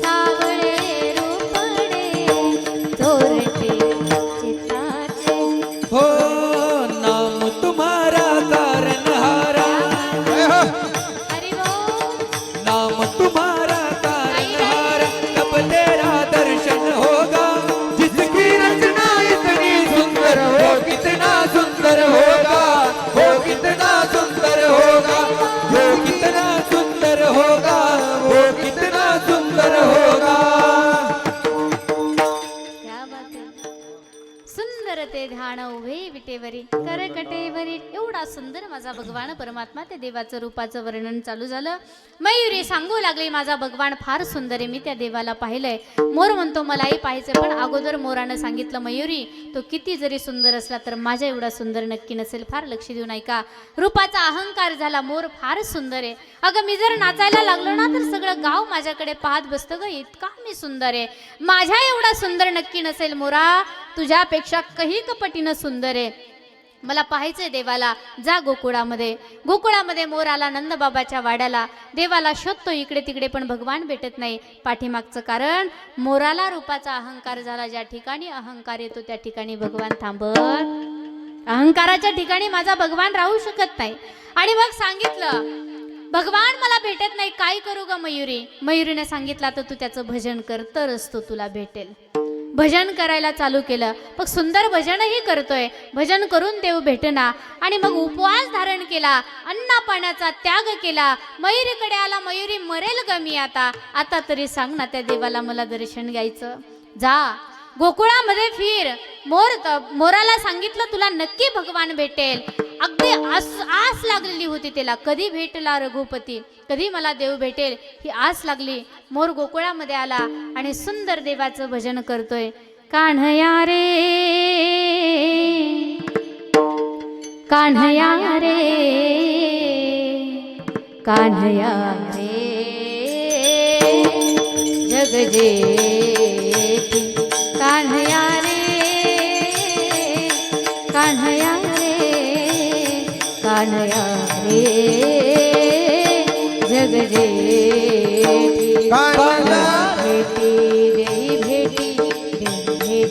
सावळे रूपडे चोरटे चिताचे हो नाम तुम्हारा तारनहारा हरि बोल नाम तुम्हारा तारनहारा कब तेरा दर्शन होगा जिसकी रचना इतनी सुंदर हो कितना सुंदर होगा वो कितना सुंदर होगा वो कितना सुंदर होगा वो कितना सुंदर होगा क्या बात आहे. सुंदर ते ध्यान उभे विटेवरी करकटेवरी एवढा सुंदर माझा भगवान परमात्मा त्या देवाचं रूपाचं वर्णन चालू झालं. मयुरी सांगू लागली माझा भगवान फार सुंदर आहे, मी त्या देवाला पाहिलंय. मोर म्हणतो मलाही पाहायचंय, पण अगोदर मोरानं सांगितलं मयुरी तो किती जरी सुंदर असला तर माझ्या एवढा सुंदर नक्की नसेल. फार लक्ष देऊन ऐका. रूपाचा अहंकार झाला. मोर फार सुंदर आहे. अगं मी जर नाचायला लागलो ना तर सगळं गाव माझ्याकडे पाहत बसतं ग, इतका मी सुंदर आहे. माझ्या एवढा सुंदर नक्की नसेल मोरा, तुझ्यापेक्षा काही कपटीनं सुंदर आहे. मला पाहायचंय देवाला. जा गोकुळामध्ये. गोकुळामध्ये मोर आला नंदबाबाच्या वाड्याला. देवाला शोधतो इकडे तिकडे पण भगवान भेटत नाही. पाठीमागचं कारण मोराला रूपाचा अहंकार झाला. ज्या ठिकाणी अहंकार येतो त्या ठिकाणी भगवान थांबत. अहंकाराच्या ठिकाणी माझा भगवान राहू शकत नाही. आणि मग सांगितलं भगवान मला भेटत नाही, काय करू ग मयुरी. मयुरीने सांगितलं तर तू त्याचं भजन कर तरच तो तुला भेटेल. भजन करायला चालू केलं. मग सुंदर भजनही करतोय. भजन करून देव भेटना. आणि मग उपवास धारण केला. अन्ना पाण्याचा त्याग केला. मयुरीकडे आला. मयुरी मरेल ग मी आता. आता तरी सांग ना त्या देवाला मला दर्शन घ्यायचं. जा गोकुळामध्ये फिर. मोराला सांगितलं तुला नक्की भगवान भेटेल. अगदी आस लागलेली होती त्याला, कधी भेटला रघुपती, कधी मला देव भेटेल ही आस लागली. मोर गोकुळामध्ये आला आणि सुंदर देवाचं भजन करतोय. कान्हया रे कान्हया रे कान्हया रे जगजेती कान्हया रे कान्हया रे कान्हया रे जगजेती कान्हया भेटी देई भेटी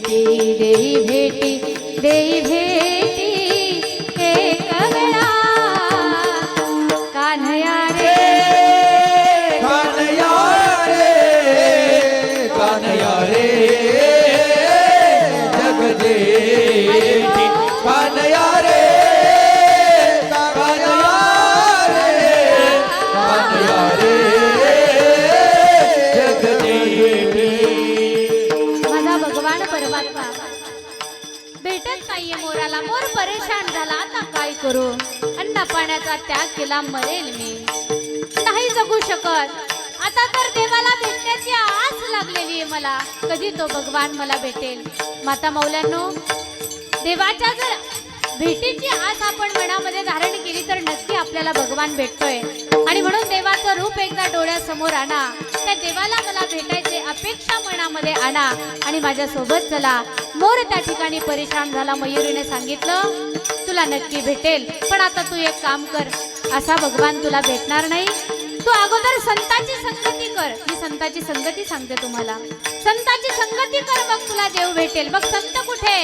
देई भेटी देई भेटी एक वेळा कान्हया रे कान्हया रे कान्हया रे जगजेती कान्हया रे कान्हया रे कान्हया रे जगजेती माझा भगवान परमात्मा भेटत नाहीये मोराला. मोर परेशान झाला. आता काय करू. अन्न पाण्याचा त्याग केला. मरेल मी, नाही जगू शकत. आता तर देवाला भेटण्याची आस लागलेली आहे मला. कधी तो भगवान मला भेटेल. माता मौल्यांनो, देवाच्या जर भेटीची आस आपण मनामध्ये धारण केली तर नक्की आपल्याला भगवान भेटतोय. आणि म्हणून देवाचं रूप एकदा डोळ्यासमोर आणा. त्या देवाला मला भेटायचे अपेक्षा मनामध्ये आणा आणि माझ्या सोबत चला. मोर त्या ठिकाणी परेशान झाला. मयुरीने सांगितलं तुला नक्की भेटेल, पण आता तू एक काम कर. असा भगवान तुला भेटणार नाही. तू अगोदर संतांची संगती कर. मी संतांची संगती सांगते तुम्हाला. संतांची संगती कर, मग तुला देव भेटेल. मग संत कुठे.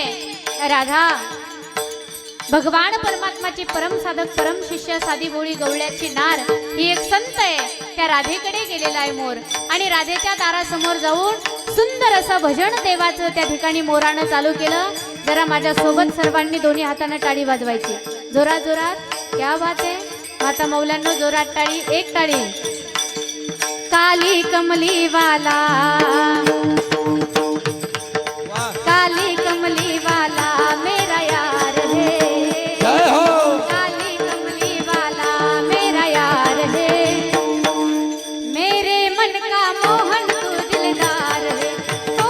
राधा भगवान परमात्माची परम साधक परम शिष्य साधी भोळी गवळ्याची नार ही एक संत आहे. त्या राधेकडे गेलेला आहे मोर. आणि राधेच्या दारासमोर जाऊन सुंदर असं भजन देवाचं त्या ठिकाणी मोरानं चालू केलं. जरा माझ्या सोबत सर्वांनी दोन्ही हाताने टाळी वाजवायची. जोरात जोरात. क्या बात आहे. माता मौल्यांनो, जोरात टाळी. एक टाळी. काली कमली वाला काली कमली वाला मेरा यार है. जय हो. काली कमली वाला मेरा यार है. मेरे मन का मोहन तू दिलदार है. ओ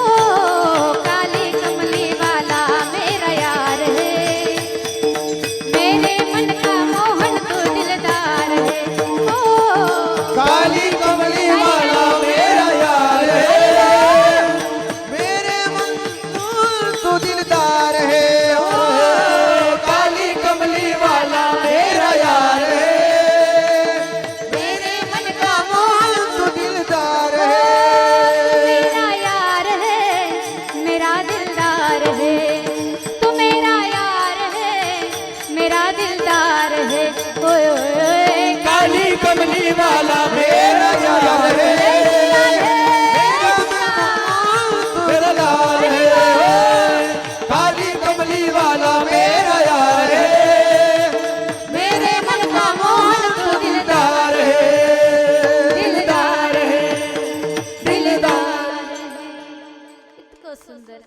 सुंदर.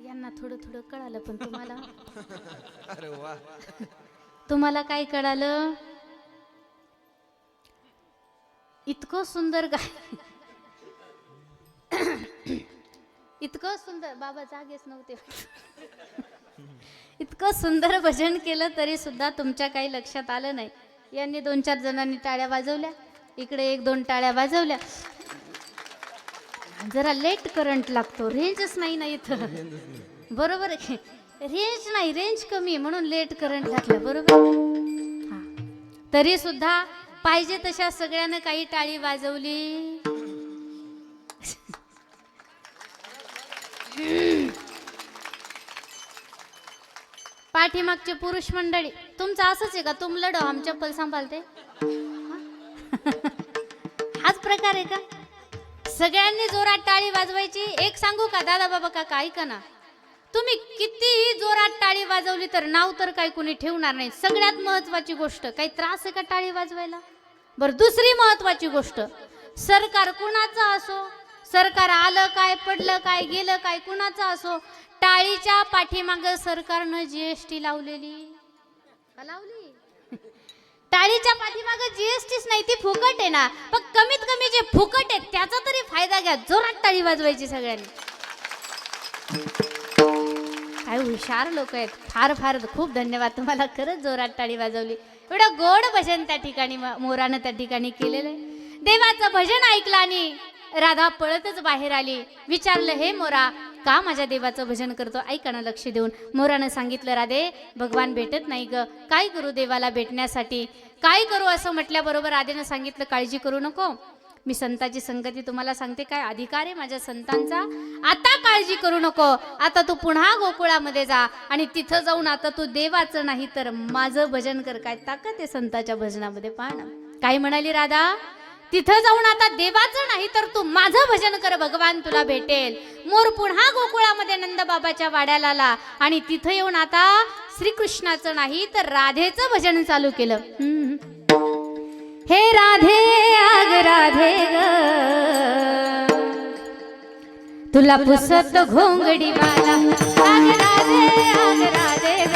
यांना थोडं थोडं कळालं, पण तुम्हाला अरे वा. तुम्हाला काय कळालं? इतकं सुंदर गाय, इतकं सुंदर, बाबा जागेच नव्हते. इतकं सुंदर भजन केलं तरी सुद्धा तुमच्या काही लक्षात आलं नाही. यांनी 2-4 जणांनी टाळ्या वाजवल्या, इकडे 1-2 टाळ्या वाजवल्या. जरा लेट करंट लागतो, रेंजच नाही ना इथं. बरोबर आहे, रेंज नाही, रेंज कमी म्हणून लेट करंट घातलं. बरोबर. हा, तरी सुद्धा पाहिजे तशा सगळ्यांना काही टाळी वाजवली. पाठीमागचे पुरुष मंडळी, तुमचं असंच आहे का? तुम लढो, हम चप्पल सांभाळते. हाच प्रकार आहे का? सगळ्यांनी जोरात टाळी वाजवायची. एक सांगू का दादा बाबा काका, ऐका ना, तुम्ही कितीही जोरात टाळी वाजवली तर नाव तर काही कुणी ठेवणार नाही. सगळ्यात महत्वाची गोष्ट, काही त्रास आहे का टाळी वाजवायला? बरं, दुसरी महत्वाची गोष्ट, सरकार कुणाचं असो, सरकार आलं काय, पडलं काय, गेलं काय, कुणाचं असो, टाळीच्या पाठीमाग सरकारनं जीएसटी लावलेली का लावली? टाळीच्या पाठीमाग जीएसटीच नाही, ती फुकट आहे ना. पण कमीत कमी जे फुकट आहे त्याचा तरी फायदा घ्या. जोरात टाळी वाजवायची सगळ्यांनी. काय हुशार लोक आहेत. फार फार खूप धन्यवाद तुम्हाला. खरंच जोरात टाळी वाजवली. एवढं गोड भजन त्या ठिकाणी मोरानं त्या ठिकाणी केलेलं आहे. देवाचं भजन ऐकलं आणि राधा पळतच बाहेर आली. विचारलं, हे मोरा, का माझ्या देवाचं भजन करतो? ऐका ना लक्ष देऊन. मोरानं सांगितलं, राधे, भगवान भेटत नाही ग, काय करू देवाला भेटण्यासाठी, काय करू? असं म्हटल्याबरोबर राधेनं सांगितलं, काळजी करू नको, मी संताची संगती तुम्हाला सांगते, काय अधिकार आहे माझ्या संतांचा. आता काळजी करू नको, आता तू पुन्हा गोकुळामध्ये जा आणि तिथं जाऊन आता तू देवाचं नाही तर माझं भजन कर. काय ताकद आहे संताच्या भजनामध्ये, पाहणं. काय म्हणाली राधा? तिथं जाऊन आता देवाचं नाही तर तू माझं भजन कर, भगवान तुला भेटेल. मोर पुन्हा गोकुळामध्ये नंदबाबाच्या वाड्याला आला आणि तिथं येऊन आता श्रीकृष्णाचं नाही तर राधेचं भजन चालू केलं. हे राधे आग राधे ग, तुला पुसत घोंगडी वाला. आग राधे ग,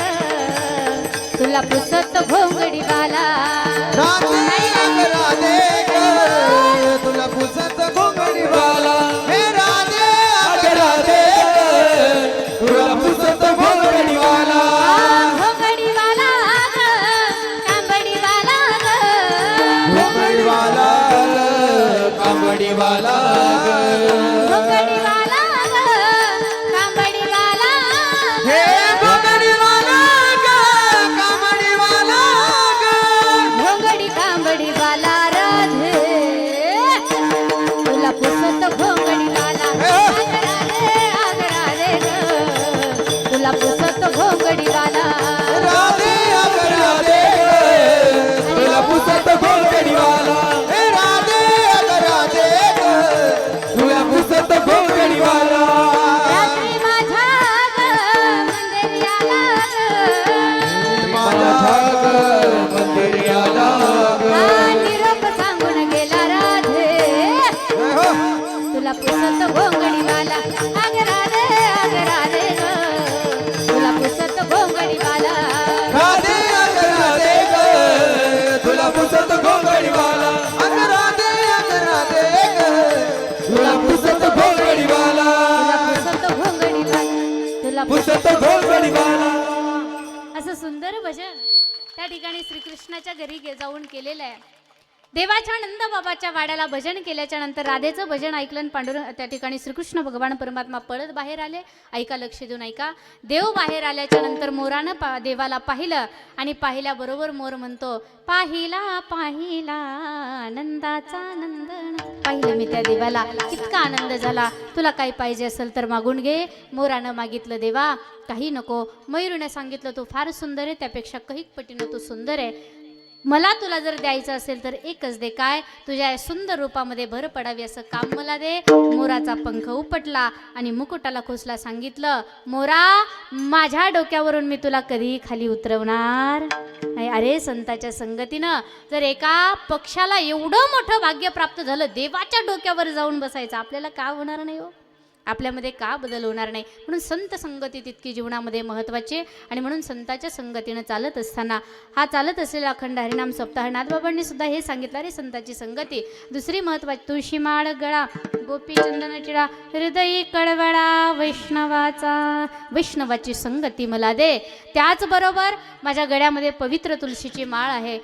तुला पुसत घोंगडी वाला. राधे ग, तुला पुसत घोंगडी वाला. हे राधे राधे ग, तुला पुसत घोंगडी वाला. घोंगडी वाला ग, कांबडी वाला ग, घोंगडी वाला ग, कांबडी वाला ग. घोंगडी वाला ग, कांबडी वाला. हे घोंगडी वाला ग, कांबडी वाला ग. घोंगडी कांबडी वाला राधे, तुला पुसत घोंगडी वाला. आग राधे ग, तुला पुसत घोंगडी वाला. राधे आग राधे ग, तुला पुसत घोंगडी वाला. हे राधे आग राधे ग, तुला पुसत घोंगडी वाला. रात्री माझ्या ग मंदिरी आला ग, माझा ग मंदिरी आला ग. हा निरोप सांगून गेला राधे, तुला पुसत घोंगडी वाला. आग राधे ग, तुला पुसत घोंगडी वाला. राधे आग राधे ग, तुला पुसत घोंगडी वाला. आग राधे ग, तुला पुसत घोंगडी वाला. पुसत घोंगडी वाला, तुला पुसत घोंगडी वाला. असं सुंदर भजन त्या ठिकाणी श्रीकृष्णाच्या घरी जाऊन केलेलं आहे. देवाच्या नंदबाबाच्या वाड्याला भजन केल्याच्या नंतर राधेचं भजन ऐकलं आणि पांडुरंग त्या ठिकाणी श्रीकृष्ण भगवान परमात्मा पळत बाहेर आले. ऐका, लक्ष देऊन ऐका. देव बाहेर आल्याच्या नंतर मोरानं देवाला पाहिलं आणि पाहिल्याबरोबर मोर म्हणतो, पाहिला पाहिला आनंदाचा नंदन. पाहिलं मी त्या देवाला, इतका आनंद झाला. तुला काय पाहिजे असेल तर मागून घे. मोरानं मागितलं, देवा काही नको. मयुरीने सांगितलं, तू फार सुंदर आहे, त्यापेक्षा कैक पटीनं तू सुंदर आहे. मला तुला जर द्यायचं असेल तर एकच दे, काय तुझ्या या सुंदर रूपामध्ये भर पडावी असं काम मला दे. मोराचा पंख उपटला आणि मुकुटाला खोसला, सांगितलं मोरा माझ्या डोक्यावरून मी तुला कधीही खाली उतरवणार नाही. अरे संताच्या संगतीनं जर एका पक्षाला एवढं मोठं भाग्य प्राप्त झालं, देवाच्या डोक्यावर जाऊन बसायचं, आपल्याला का होणार नाही हो? आपल्यामध्ये का बदल होणार नाही? म्हणून संत संगती तितकी जीवनामध्ये महत्त्वाची. आणि म्हणून संताच्या संगतीनं चालत असताना हा चालत असलेला अखंड हरिनाम सप्ताह नाथबाबांनी सुद्धा हे सांगितलं, रे संताची संगती दुसरी महत्त्वाची. तुळशी माळ गळा गोपी चंदन टिळा हृदयी कळवळा वैष्णवाची संगती मला दे. त्याचबरोबर माझ्या गळ्यामध्ये पवित्र तुळशीची माळ आहे,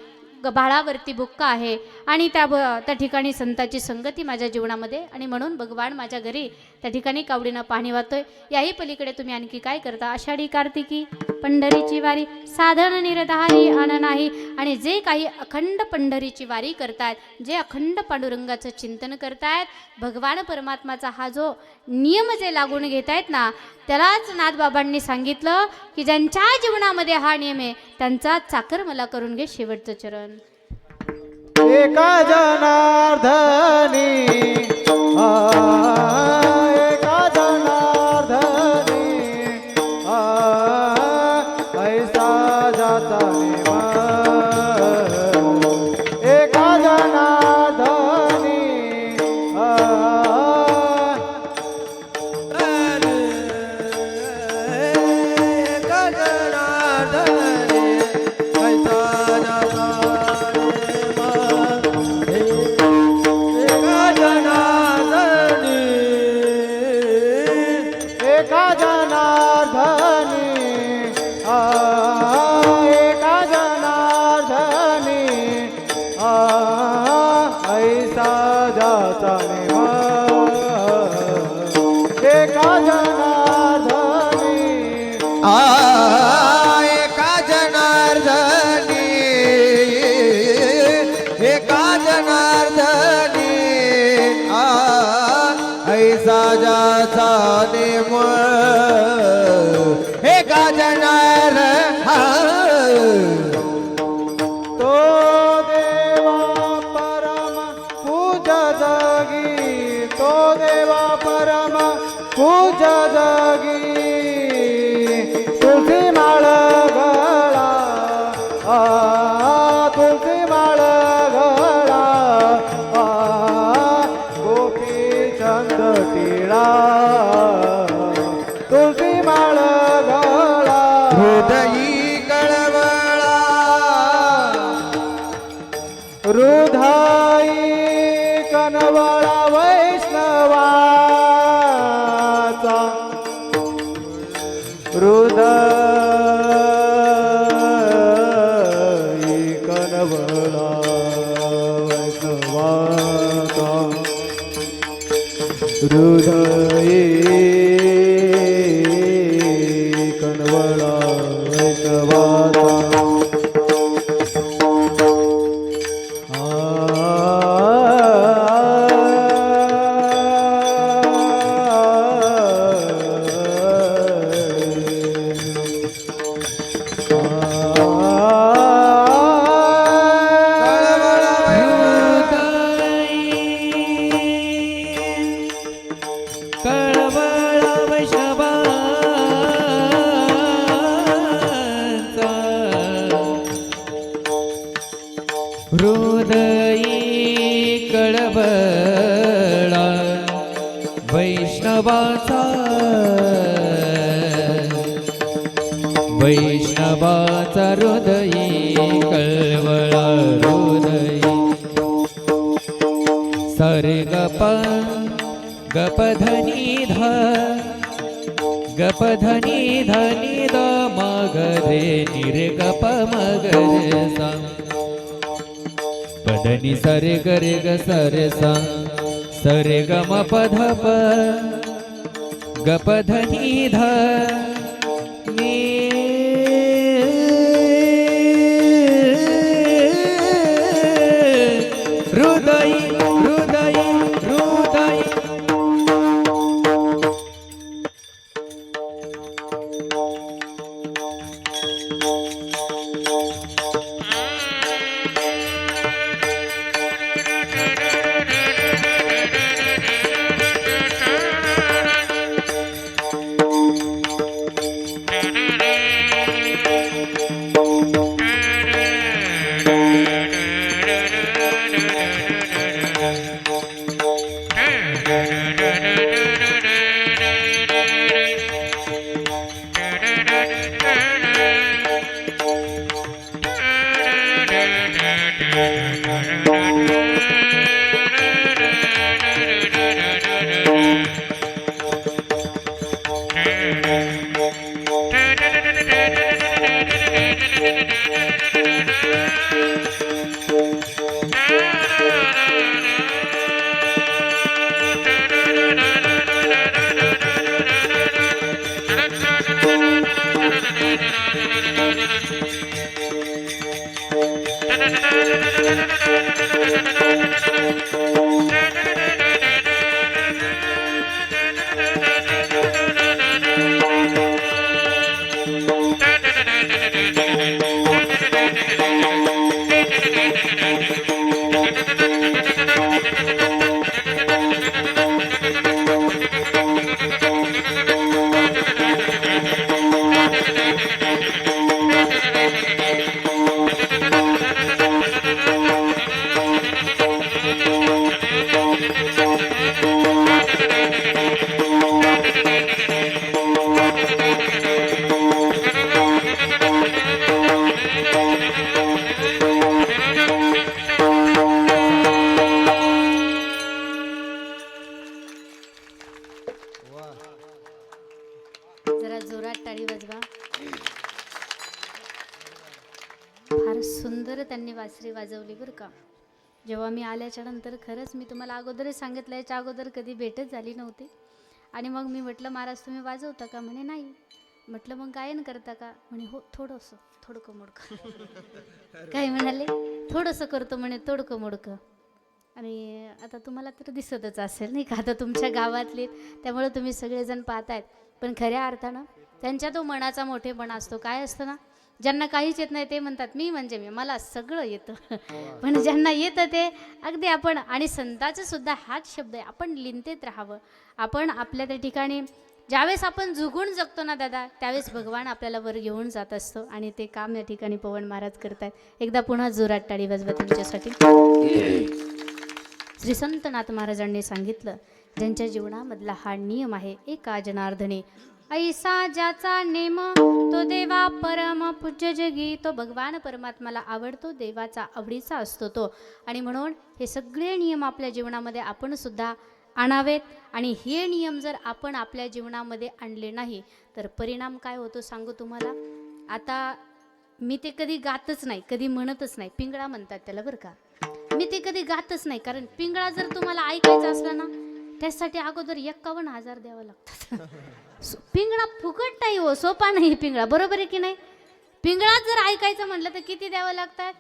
भाळावरती बुक्का आहे आणि त्या ठिकाणी संताची संगती माझ्या जीवनामध्ये. आणि म्हणून भगवान माझ्या घरी त्या ठिकाणी कावडीनं पाणी वाहतोय. याही पलीकडे तुम्ही आणखी काय करता? आषाढी कार्तिकी पंढरीची वारी साधन निरधारी आण नाही. आणि जे काही अखंड पंढरीची वारी करतायत, जे अखंड पांडुरंगाचं चिंतन करतायत, भगवान परमात्माचा हा जो नियम जे लागून घेत आहेत ना, त्यालाच नाथबाबांनी सांगितलं की ज्यांच्या जीवनामध्ये हा नियम आहे त्यांचा चाकर मला करून घे शेवटचं चरण. एका जनार्दनी एका जनार्दनी ऐसा जाता नेम एका जनार्दनी एका जनार्दनी ऐसा जाता एका जनार्दनी एका जनार्दनी ऐसा जाता नेम एका जनार्दनी एका जनार्दनी एका जनार्दनी ऐसा जाता नेम एका जनार तो देवा परम पूज जगी तो देवा परम पूज जगी तुलसी माळ गळा तुलसी माळ गळा गोपी चंद टिळा तुलसी माळ गळा हृदयी कळवळा हृदयी कनवळा वैष्णवाचा हृदयी कनवळा वैष्णवाचा हृदयी कनवळा वैष्णवाचा कळवळा वैष्णवांचा हृदयी कळवळा वैष्णवाचा वैष्णवाचा हृदयी कळवळा हृदयी सर्गप गपधनी ध गपधनी धनी द मगरे निर्गप मगरे सा पधनी सरे गरे ग सरे सा सरे गम पध प गपधनी ध नी हृदयी हृदयी हृदयी जरा जोरात टाळी वाजवा. फार सुंदर त्यांनी बासरी वाजवली बरं का. जेव्हा मी आल्याच्या नंतर खरंच मी तुम्हाला अगोदरच सांगितलं, याच्या अगोदर कधी भेटच झाली नव्हती. आणि मग मी म्हटलं महाराज तुम्ही वाजवता का? म्हणे नाही. म्हटलं मग गायन करता का? म्हणे हो थोडंसं, थोडकं मोडकं. काय म्हणाले? थोडंसं करतो म्हणे, तोडकं मोडकं. आणि आता तुम्हाला तर दिसतच असेल नाही का, आता तुमच्या गावातले, त्यामुळे तुम्ही सगळेजण पाहतायत. पण खऱ्या अर्थानं त्यांच्या तो मनाचा मोठेपणा असतो. काय असतं ना, ज्यांना काहीच येत नाही ते म्हणतात मी म्हणजे मी, मला सगळं येतं. पण ज्यांना येतं ते अगदी आपण, आणि संताचं सुद्धा हाच शब्द आहे, आपण लिंतेत राहावं. आपण आपल्या त्या ठिकाणी ज्यावेळेस आपण झुकून जगतो ना दादा, त्यावेळेस भगवान आपल्याला वर घेऊन जात असतो. आणि ते काम या ठिकाणी पवन महाराज करतायत. एकदा पुन्हा जोरात टाळी वाजवा तुमच्यासाठी. श्री संतनाथ महाराजांनी सांगितलं, ज्यांच्या जीवनामधला हा नियम आहे, एका जनार्दने ऐसा ज्याचा नेम, तो देवा परम पूज्य जगी. तो भगवान परमात्माला आवडतो, देवाचा आवडीचा असतो तो. आणि म्हणून हे सगळे नियम आपल्या जीवनामध्ये आपण सुद्धा आणावेत. आणि हे नियम जर आपण आपल्या जीवनामध्ये आणले नाही तर परिणाम काय होतो सांगू तुम्हाला. आता मी ते कधी गातच नाही, कधी म्हणतच नाही. पिंगळा म्हणतात त्याला बरं का. मी ते कधी गातच नाही, कारण पिंगळा जर तुम्हाला ऐकायचा असला ना, त्यासाठी अगोदर 51,000 द्यावं लागतात. पिंगळा फुकट नाही हो, सोपा नाही पिंगळा, बरोबर आहे की नाही. पिंगळा जर ऐकायचं म्हटलं तर किती द्यावं लागतात.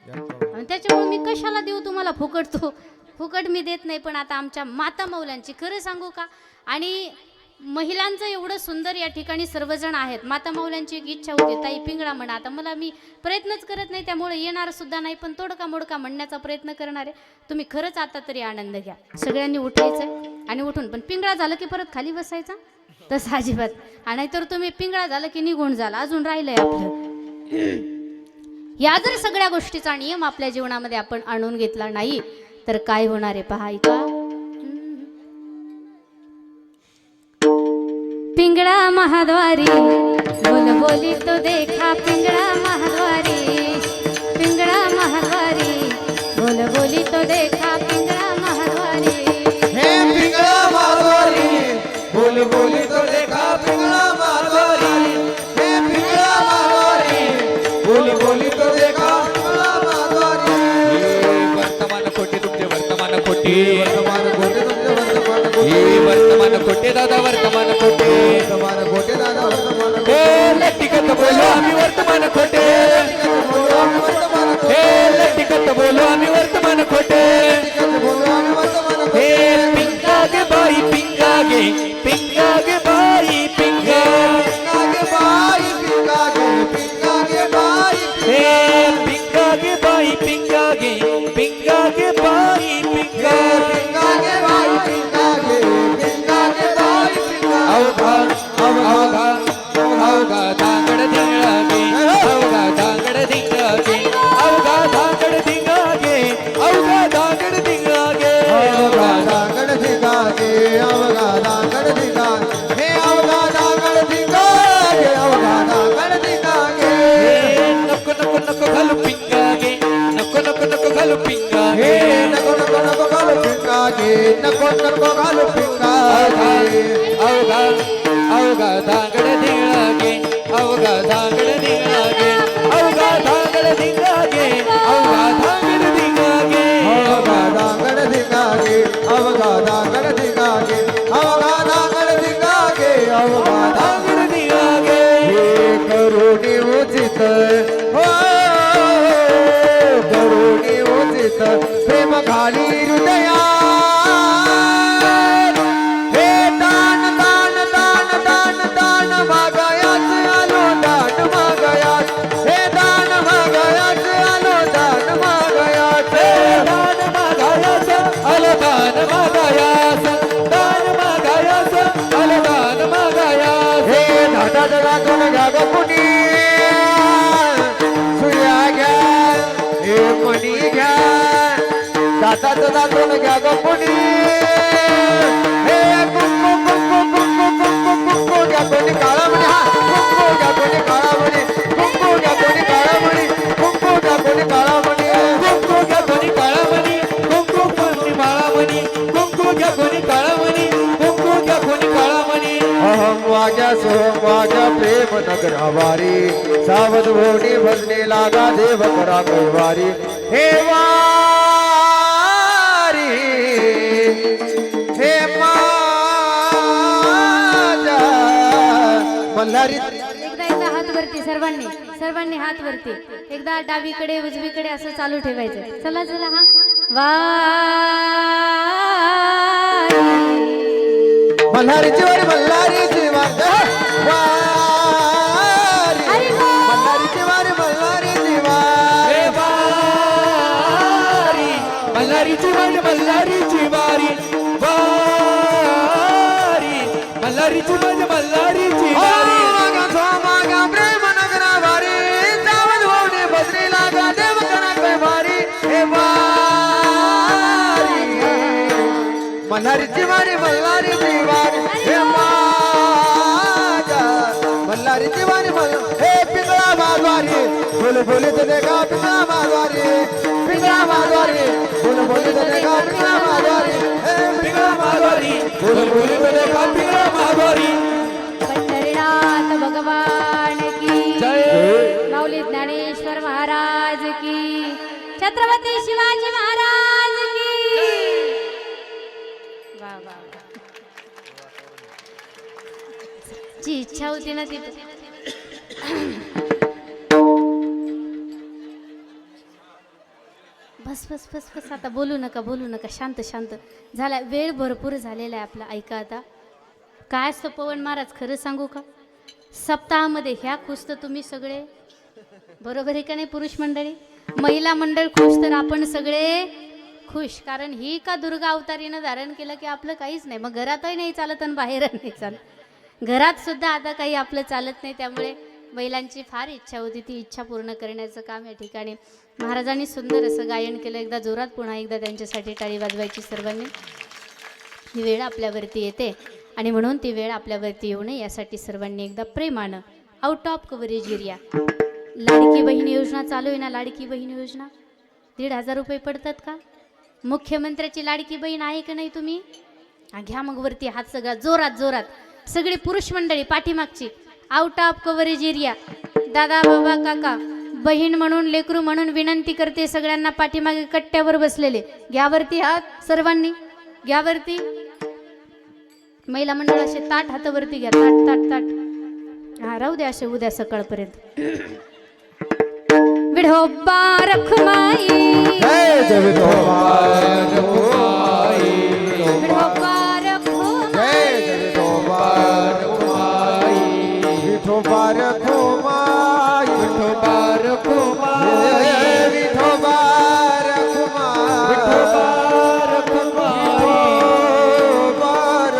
त्याच्यामुळे मी कशाला देऊ तुम्हाला फुकट, तो फुकट मी देत नाही. पण आता आमच्या माता मौलांची खरं सांगू का, आणि महिलांचं एवढं सुंदर या ठिकाणी सर्वजण आहेत. माता मौलांची एक इच्छा होती, ताई पिंगळा म्हणा. आता मला मी प्रयत्नच करत नाही, त्यामुळे येणार सुद्धा नाही, पण तोडका मोडका म्हणण्याचा प्रयत्न करणार आहे. तुम्ही खरंच आता तरी आनंद घ्या. सगळ्यांनी उठायचं आणि उठून, पण पिंगळा झालं की परत खाली बसायचा, तसं अजिबात. आणि नाहीतर तुम्ही पिंगळा झालं की निघून झाला, अजून राहिलंय आपलं. या जर सगळ्या गोष्टीचा नियम आपल्या जीवनामध्ये आपण आणून घेतला नाही तर काय होणार आहे पहा. ऐका. पिंगळा महाद्वारी बोल बोली तो देखा, पिंगळा महाद्वारी, पिंगळा महाद्वारी बोल बोली तो देखा, पिंगळा महाद्वारी. हे पिंगळा मारवारी बोल बोली तो देखा, पिंगळा मारवारी. हे पिंगळा मारवारी बोल बोली तो देखा, पिंगळा मारवारी. वर्तमान खोटे तुमचे वर्तमान खोटे, वर्तमान गोटे तुमचे वर्तमान गोटे, वर्तमान खोटे दादा वर्तमान खोटे. वर्तमान गोटे दादा वर्तमान हे लटिकत बोलो आम्ही वर्तमान खोटे, वर्तमान हे लटिकत बोलो आम्ही वर्तमान खोटे. हे पिंगा गे बाई पिंगा गे, पिंगा गे बाई पिंगा. हे पिंगा गे बाई पिंगा गे, पिंगा गे बाई पिंगा. अवघा अवघा अवघा धांगड धिंगळा गे, अवघा धांगड धिंगळा गे, अवघा धांगड धिंगळा गे, अवघा धांगड धिंगळा गे. नको नको नको घालू पिंगा गे, नको नको नको घालू पिंगा गे. अवघा अवघा धांगड धिंगळा गे, अवघा धांगड धिंगळा गे, अवघा धांगड धिंगळा गे, अवघा धांगड धिंगळा गे. धांगड धिंगळा गे. करुणी उचित हो, करुणी उचित प्रेम खाली हृदया. हे दान दान दान दान दान मागायाच आलो, दान मागायाच. हे दान मागायाच आलो, दान मागायाच. दान मागायास आलो, दान मागायास, दान मागायास आलो, दान मागायास. हे नाटात राखून घ्या ग कुणी, सूर्या घ्या, हे मणी घ्या, दातात दाखवून घ्या ग कुणी, हे कुणी अहम वाग्या सोहम वाग्या प्रेम नगरा वारी सावध भोवनी भजने लागा देव करा कैवारी हे वारी हे माझ्या मल्हारी एकदा हात वरती सर्वांनी हात वरती एकदा डावीकडे उजवीकडे असं चालू ठेवायचं चला हा मल्हारीची वारी मल्हारीची वारी मल्हारीची वारी मल्हारीची वारी मल्हारीची वारी मल्हारीची वारी वारी मल्हारीची वारी मल्हारीची वारी प्रेम नगरा वारी सावध होणे बजरी लागा देव करा कैवारी हे वारी मल्हारीची वारी मल्हारीची वारी हे माझ्या मल्हारीची वारी हे पिंगळा माधवारी बोल बोली तो देखा पिंगळा माधवारी पिंगळा माधवारी बोल बोली तो देखा पिंगळा माधवारी हे पिंगळा माधवारी बोल बोली तो देखा पिंगळा माधवारी पंढरीनाथ भगवान की जय माऊली ज्ञानेश्वर महाराज की छत्रपती शिवाजी महाराज की वा वा जी इच्छा होती ना ती बस बस बस बस आता बोलू नका शांत झाला वेळ भरपूर झालेला आहे आपला ऐका आता काय असतं पवन महाराज खरं सांगू का सप्ताहामध्ये ह्या खुश तर तुम्ही सगळे बरोबर आहे का नाही पुरुष मंडळी महिला मंडळ खुश तर आपण सगळे खुश कारण ही का दुर्गा अवतारीनं धारण केलं की आपलं काहीच नाही मग घरातही नाही चालत आणि बाहेरही नाही चालत घरात सुद्धा आता काही आपलं चालत नाही त्यामुळे महिलांची फार इच्छा होती ती इच्छा पूर्ण करण्याचं काम या ठिकाणी महाराजांनी सुंदर असं गायन केलं एकदा जोरात पुन्हा एकदा त्यांच्यासाठी टाळी वाजवायची सर्वांनी ही वेळ आपल्यावरती येते आणि म्हणून ती वेळ आपल्यावरती येऊ नये यासाठी सर्वांनी एकदा प्रेमानं out of coverage area Ladki Bahin योजना चालू आहे ना लाडकी बहीण योजना 1,500 रुपये पडतात का मुख्यमंत्र्याची लाडकी बहीण आहे का नाही तुम्ही घ्या मग वरती हात सगळा जोरात सगळी पुरुष मंडळी पाठीमागची आउट ऑफ कव्हरेज एरिया दादा बाबा काका बहीण म्हणून लेकरू म्हणून विनंती करते सगळ्यांना पाठीमागे कट्ट्यावर बसलेले घ्यावरती हात सर्वांनी घ्यावरती महिला मंडळ असे ताट हातावरती घ्या ताट हा राहू द्या असे उद्या सकाळपर्यंत विढोबा रखुमाई जय विठोबा रखुमाई विढोबा रखुमाई जय विठोबा रखुमाई विठोबा रखुमाई विठोबा रखुमाई